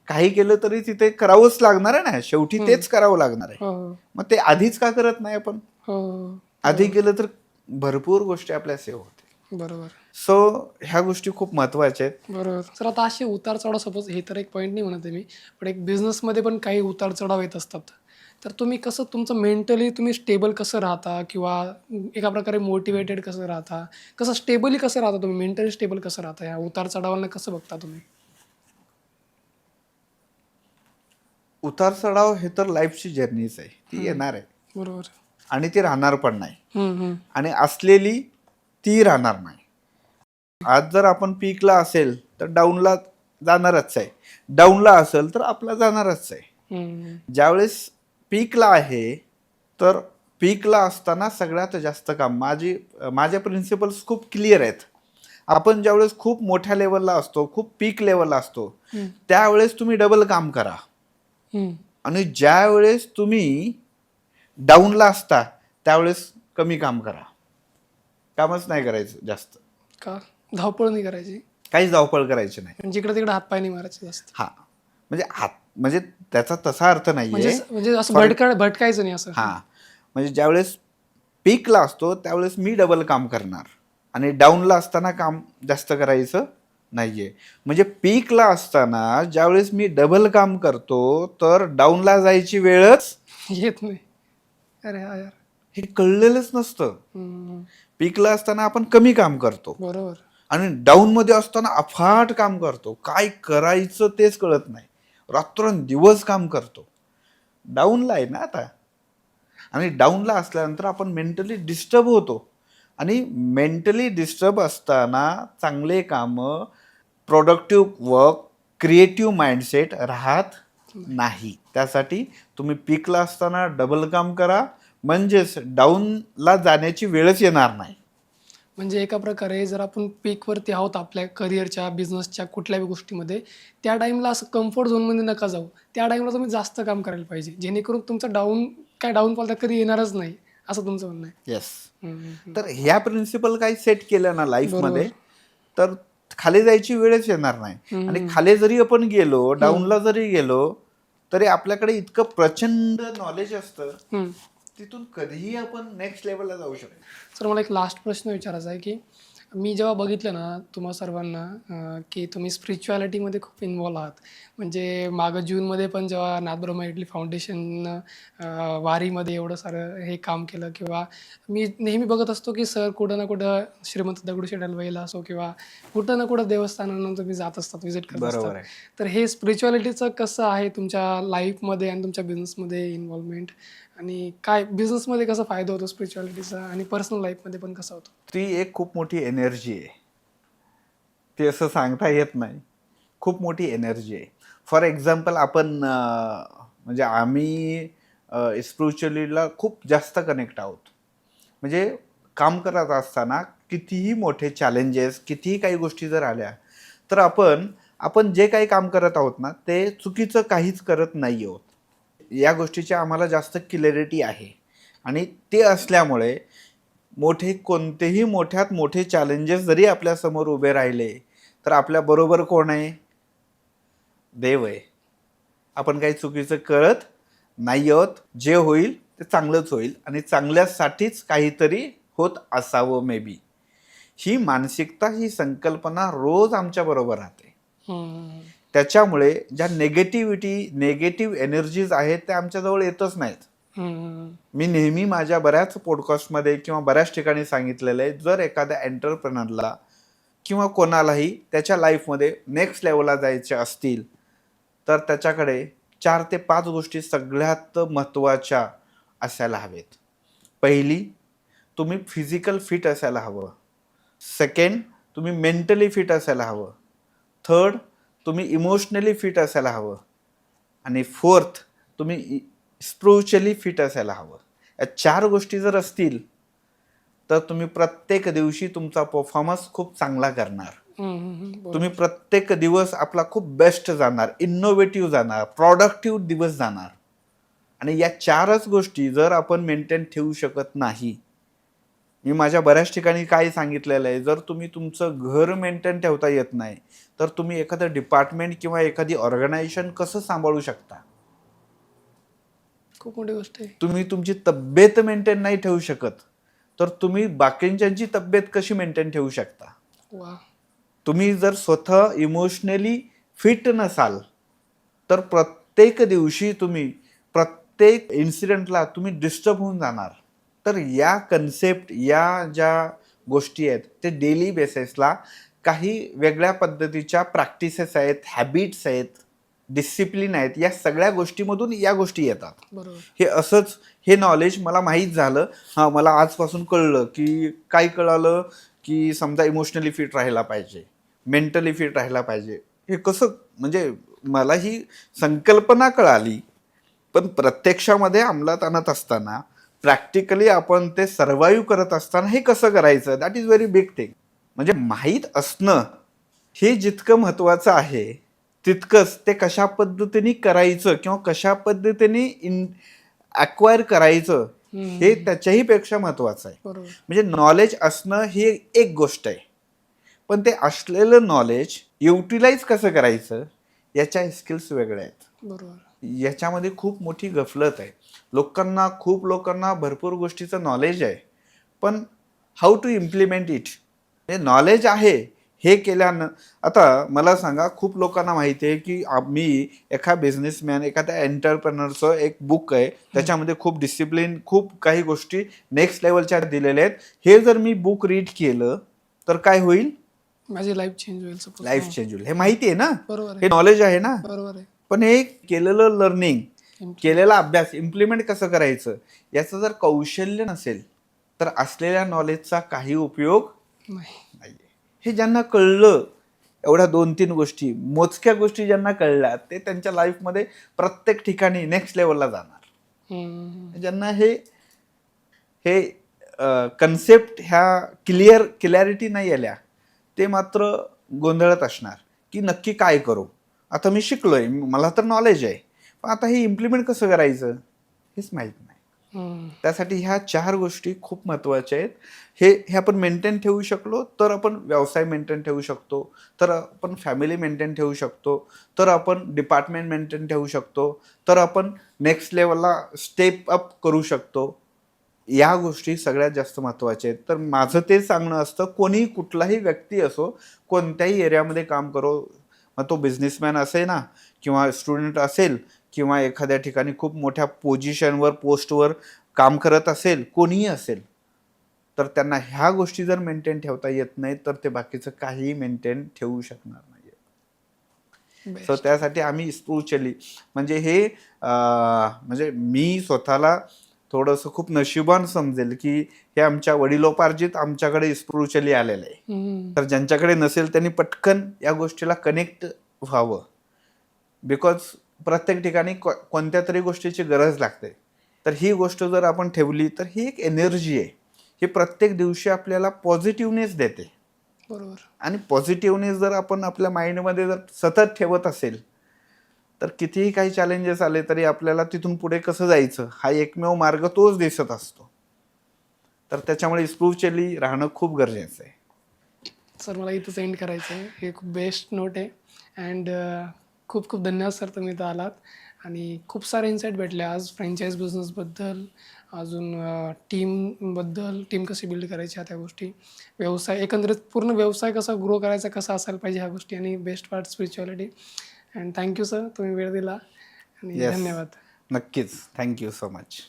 [SPEAKER 1] काही केलं तरी तिथे करावंच लागणार आहे ना, शेवटी तेच करावं लागणार आहे. मग ते आधीच का करत नाही आपण? आधी केलं तर भरपूर गोष्टी आपल्या सेव्ह होते.
[SPEAKER 2] बरोबर.
[SPEAKER 1] सो ह्या गोष्टी खूप महत्वाच्या आहेत.
[SPEAKER 2] बरोबर. सर आता असे उतार चढाव, सपोज हे तर एक पॉईंट नाही म्हणत आहे मी, पण एक बिझनेसमध्ये पण काही उतार चढाव येत असतात, तर तुम्ही कसं तुमचं मेंटली तुम्ही स्टेबल कसं राहता किंवा एका प्रकारे मोटिवेटेड कसं राहता, कसं स्टेबली कसं राहता तुम्ही, मेंटली स्टेबल कसं राहता, या उतार चढावांना कसं बघता तुम्ही?
[SPEAKER 1] उतार चढाव हे तर लाईफची जर्नीच आहे, ती येणार आहे.
[SPEAKER 2] बरोबर.
[SPEAKER 1] आणि ती राहणार पण नाही, आणि असलेली ती राहणार नाही. आज जर आपण पीकला असेल तर डाऊनला जाणारच आहे, डाऊनला असेल तर आपला जाणारच आहे. ज्यावेळेस पीकला आहे तर पीकला असताना सगळ्यात जास्त काम, माझे प्रिन्सिपल्स खूप क्लिअर आहेत. आपण ज्यावेळेस खूप मोठ्या लेवलला असतो, खूप पीक लेवलला असतो, त्यावेळेस तुम्ही डबल काम करा. आणि ज्या वेळेस तुम्ही डाऊनला असता त्यावेळेस कमी काम करा. कामच नाही करायचं जास्त.
[SPEAKER 2] का? धावपळ नाही करायची?
[SPEAKER 1] काहीच धावपळ करायची नाही.
[SPEAKER 2] जिकडे तिकडे हातपाय नाही मारायचे जास्त.
[SPEAKER 1] हा, म्हणजे त्याचा तसा अर्थ नाहीये,
[SPEAKER 2] म्हणजे असं भटकायचं नाही असं.
[SPEAKER 1] हा, म्हणजे ज्यावेळेस पीकला असतो त्यावेळेस मी डबल काम करणार आणि डाऊनला असताना काम जास्त करायचं नाहीये. म्हणजे पीकला असताना ज्यावेळेस मी डबल काम करतो तर डाऊनला जायची वेळच
[SPEAKER 2] येत नाही. अरे यार,
[SPEAKER 1] हे कळलेलंच नसतं. पीकला असताना आपण कमी काम करतो,
[SPEAKER 2] बरोबर, आणि
[SPEAKER 1] डाऊन मध्ये असताना अफाट काम करतो, काय करायचं तेच कळत नाही, रात्रंदिवस काम करतो. डाऊनला आहे ना आता, आणि डाऊनला असल्यानंतर आपण मेंटली डिस्टर्ब होतो. आणि मेंटली डिस्टर्ब असताना चांगले कामं, प्रोडक्टिव्ह वर्क, क्रिएटिव्ह माइंडसेट राहत नाही. त्यासाठी तुम्ही पीकला असताना डबल काम करा, म्हणजेच डाऊनला जाण्याची वेळच येणार नाही.
[SPEAKER 2] म्हणजे एका प्रकारे जर आपण पीकवरती आहोत आपल्या करिअरच्या, बिझनेसच्या कुठल्याही गोष्टीमध्ये, त्या टाईमला असं कम्फर्ट झोनमध्ये नका जाऊ. त्या टाईमला तुम्ही जास्त काम करायला पाहिजे, जेणेकरून तुमचं डाऊनफॉल तर कधी येणारच नाही, असं तुमचं म्हणणं आहे.
[SPEAKER 1] येस. तर ह्या प्रिन्सिपल काही सेट केल्या ना लाईफमध्ये, तर खाली जायची वेळच येणार नाही. आणि खाली जरी आपण गेलो, डाऊनला जरी गेलो, तरी आपल्याकडे इतकं प्रचंड नॉलेज असतं, तिथून कधीही आपण नेक्स्ट लेवलला जाऊ शकतो.
[SPEAKER 2] सर मला एक लास्ट प्रश्न विचारायचा आहे की मी जेव्हा बघितलं ना तुम्हा सर्वांना की तुम्ही स्पिरिच्युअलिटीमध्ये खूप इन्व्हॉल्व आहात. म्हणजे मागं जूनमध्ये पण जेव्हा नाथब्रह्मा इडली फाउंडेशन वारीमध्ये एवढं सारं हे काम केलं किंवा मी नेहमी बघत असतो की सर कुठं ना कुठं श्रीमंत दगडूशेठ हलवाईला असो किंवा कुठं ना कुठं देवस्थानांना तुम्ही जात असतात, व्हिजिट करत असतात.
[SPEAKER 1] बरोबर आहे.
[SPEAKER 2] तर हे स्पिरिच्युअलिटीचं कसं आहे तुमच्या लाईफमध्ये आणि तुमच्या बिझनेसमध्ये इन्व्हॉल्वमेंट आणि काय बिझनेसमध्ये कसा फायदा होतो स्पिरिच्युअलिटीचा आणि पर्सनल लाईफमध्ये पण कसा होतो?
[SPEAKER 1] ती एक खूप मोठी एनर्जी आहे. ते असं सांगता येत नाही. खूप मोठी एनर्जी आहे. फॉर एक्झाम्पल आपण म्हणजे आम्ही स्पिरिच्युअलीला खूप जास्त कनेक्ट आहोत. म्हणजे काम करत असताना कितीही मोठे चॅलेंजेस, कितीही काही गोष्टी जर आल्या, तर आपण आपण जे काही काम करत आहोत ना, ते चुकीचं काहीच करत नाही आहोत. या गोष्टीची आम्हाला जास्त क्लॅरिटी आहे आणि ते असल्यामुळे मोठे कोणतेही मोठ्यात मोठे चॅलेंजेस जरी आपल्यासमोर उभे राहिले, तर आपल्याबरोबर कोण आहे? देव आहे. आपण काही चुकीचं करत नाही आहोत. जे होईल ते चांगलंच होईल आणि चांगल्यासाठीच काहीतरी होत असावं मे बी. ही मानसिकता, ही संकल्पना रोज आमच्याबरोबर राहते.
[SPEAKER 2] हं,
[SPEAKER 1] त्याच्यामुळे ज्या निगेटिव्ह एनर्जीज आहेत त्या आमच्याजवळ येतच नाहीत.
[SPEAKER 2] हं,
[SPEAKER 1] मी नेहमी माझ्या बऱ्याच पॉडकास्टमध्ये किंवा बऱ्याच ठिकाणी सांगितलेलं आहे, जर एखाद्या एंटरप्रेनरला किंवा कोणालाही त्याच्या लाईफमध्ये नेक्स्ट लेवलला जायचे असतील, तर त्याच्याकडे 4 ते 5 गोष्टी सगळ्यात महत्त्वाच्या असायला हवेत. पहिली, तुम्ही फिजिकल फिट असायला हवं. सेकंड, तुम्ही मेंटली फिट असायला हवं. थर्ड, तुम्ही इमोशनली फिट असायला हवं. आणि फोर्थ, तुम्ही स्पिरिच्युअली फिट असायला हवं. या 4 गोष्टी जर असतील, तर तुम्ही प्रत्येक दिवशी तुमचा परफॉर्मन्स खूप चांगला करणार. तुम्ही
[SPEAKER 2] बरोबर.
[SPEAKER 1] प्रत्येक दिवस आपला खूप बेस्ट जाणार, इनोव्हेटिव्ह जाणार, प्रॉडक्टिव्ह दिवस जाणार. आणि या 4च गोष्टी जर आपण मेंटेन ठेवू शकत नाही, मी माझ्या बऱ्याच ठिकाणी काय सांगितलेलं आहे, जर तुम्ही तुमचं घर मेंटेन ठेवता येत नाही, तर तुम्ही एखादं डिपार्टमेंट किंवा एखादी ऑर्गनायझेशन कसं सांभाळू शकता?
[SPEAKER 2] खूप मोठी गोष्ट आहे.
[SPEAKER 1] तुम्ही तुमची तब्येत मेंटेन नाही ठेवू शकत, तर तुम्ही बाकीच्यांची तब्येत कशी मेंटेन ठेवू शकता?
[SPEAKER 2] वाह!
[SPEAKER 1] तुम्ही जर स्वतः इमोशनली फिट नसाल, तर प्रत्येक दिवशी तुम्ही प्रत्येक इन्सिडेंटला तुम्ही डिस्टर्ब होऊन जाणार. तर या कन्सेप्ट, या ज्या गोष्टी आहेत, ते डेली बेसिसला काही वेगळ्या पद्धतीच्या प्रॅक्टिसेस आहेत, हॅबिट्स आहेत, डिसिप्लिन आहेत. या सगळ्या गोष्टीमधून या गोष्टी येतात.
[SPEAKER 2] बरोबर.
[SPEAKER 1] हे असंच हे नॉलेज मला माहीत झालं. हां, मला आजपासून कळलं, की काय कळालं, की समजा इमोशनली फिट राहायला पाहिजे, मेंटली फिट राहायला पाहिजे. हे कसं म्हणजे मला ही संकल्पना कळाली, पण प्रत्यक्षामध्ये अंमलात आणत असताना, प्रॅक्टिकली आपण ते सर्व्हाइव्ह करत असताना हे कसं करायचं? That is very big thing. म्हणजे माहीत असणं हे जितकं महत्त्वाचं आहे, तितकंच ते कशा पद्धतीने करायचं किंवा कशा पद्धतीने अक्वायर करायचं, हे
[SPEAKER 2] हं,
[SPEAKER 1] त्याच्याही पेक्षा महत्त्वाचं आहे.
[SPEAKER 2] बरोबर.
[SPEAKER 1] म्हणजे नॉलेज असणं ही एक गोष्ट आहे. पण ते असलेलं नॉलेज युटिलाइज कसं करायचं, याच्या स्किल्स वेगळ्या आहेत.
[SPEAKER 2] बरोबर.
[SPEAKER 1] याच्यामध्ये खूप मोठी गफलत आहे. खूप लोकांना भरपूर गोष्टीचं नॉलेज आहे. पण हाऊ टू इम्प्लिमेंट इट? हे नॉलेज आहे, हे केल्यानं आता मला सांगा, खूप लोकांना माहिती आहे, की मी एका बिझनेसमॅन, एखाद्या एंटरप्रेनरचं एक बुक आहे. त्याच्यामध्ये खूप डिसिप्लिन, खूप काही गोष्टी नेक्स्ट लेव्हलच्या दिलेल्या आहेत. हे जर मी बुक रीड केलं, तर काय होईल?
[SPEAKER 2] माझी लाईफ चेंज होईल सपोज.
[SPEAKER 1] लाईफ चेंज होईल. हे माहिती आहे ना?
[SPEAKER 2] बरोबर आहे.
[SPEAKER 1] हे नॉलेज आहे ना?
[SPEAKER 2] बरोबर आहे.
[SPEAKER 1] पण हे केलेलं लर्निंग,
[SPEAKER 2] इम्प्लिमेंट.
[SPEAKER 1] केलेला अभ्यास इम्प्लिमेंट कसं करायचं, याचं जर कौशल्य नसेल, तर असलेल्या नॉलेजचा काही उपयोग
[SPEAKER 2] नाही.
[SPEAKER 1] नाही. हे ज्यांना कळलं, एवढ्या 2-3 गोष्टी, मोजक्या गोष्टी ज्यांना कळल्या, ते त्यांच्या लाईफमध्ये प्रत्येक ठिकाणी नेक्स्ट लेवलला जाणार.
[SPEAKER 2] हं,
[SPEAKER 1] ज्यांना हे हे कन्सेप्ट ह्या क्लॅरिटी नाही आल्या, ते मात्र गोंधळत असणार, की नक्की काय करू? आता मी शिकलोय, मला तर नॉलेज आहे, पण आता हे इम्प्लिमेंट कसं करायचं? हेच माहीत नाही.
[SPEAKER 2] हं.
[SPEAKER 1] त्यासाठी ह्या 4 गोष्टी खूप महत्त्वाच्या आहेत. हे हे आपण मेंटेन ठेवू शकलो, तर आपण व्यवसाय मेंटेन ठेवू शकतो, तर आपण फॅमिली मेंटेन ठेवू शकतो, तर आपण डिपार्टमेंट मेंटेन ठेवू शकतो, तर आपण नेक्स्ट लेवलला स्टेप अप करू शकतो. या गोष्टी सगळ्यात जास्त महत्त्वाच्या आहेत. तर माझं ते सांगणं असतं, कोणी कुठलाही व्यक्ती असो, कोणत्याही एरियामध्ये काम करो, मग तो बिझनेसमॅन असेल ना, किंवा स्टुडंट असेल, किंवा एखाद्या ठिकाणी खूप मोठ्या पोझिशनवर पोस्टवर काम करत असेल, कोणीही असेल, तर त्यांना ह्या गोष्टी जर मेंटेन ठेवता येत नाही तर ते बाकीचं काहीही मेंटेन ठेवू शकणार नाही. So
[SPEAKER 2] best.
[SPEAKER 1] त्यासाठी आम्ही स्पिरिच्युअली म्हणजे हे म्हणजे मी स्वतःला थोडंसं खूप नशिबान समजेल की हे आमच्या वडिलोपार्जित आमच्याकडे स्पिरिच्युअली आलेलं आहे. तर ज्यांच्याकडे नसेल त्यांनी पटकन या गोष्टीला कनेक्ट व्हावं. बिकॉज प्रत्येक ठिकाणी कोणत्या तरी गोष्टीची गरज लागते. तर ही गोष्ट जर आपण ठेवली तर ही एक एनर्जी आहे. ही प्रत्येक दिवशी आपल्याला पॉझिटिव्हनेस देते.
[SPEAKER 2] बरोबर.
[SPEAKER 1] आणि पॉझिटिव्हनेस जर आपण आपल्या माइंडमध्ये जर सतत ठेवत असेल तर कितीही काही चॅलेंजेस आले तरी आपल्याला तिथून पुढे कसं जायचं हा एकमेव मार्ग तोच दिसत असतो. तर त्याच्यामुळे स्पिरिच्युअली राहणं खूप गरजेचं आहे.
[SPEAKER 2] सर मला इथंच एंड करायचं आहे. हे खूप बेस्ट नोट आहे. अँड खूप खूप धन्यवाद सर, तुम्ही इथं आलात आणि खूप सारे इन्साईट भेटले आज फ्रँचाईज बिझनेसबद्दल, अजून टीमबद्दल, टीम कशी बिल्ड करायची ह्या त्या गोष्टी, व्यवसाय एकंदरीत पूर्ण व्यवसाय कसा ग्रो करायचा, कसा असायला पाहिजे ह्या गोष्टी, आणि best part spirituality. And thank you sir, तुम्ही वेळ दिला आणि
[SPEAKER 1] येस,
[SPEAKER 2] धन्यवाद.
[SPEAKER 1] नक्कीच. Thank you so much.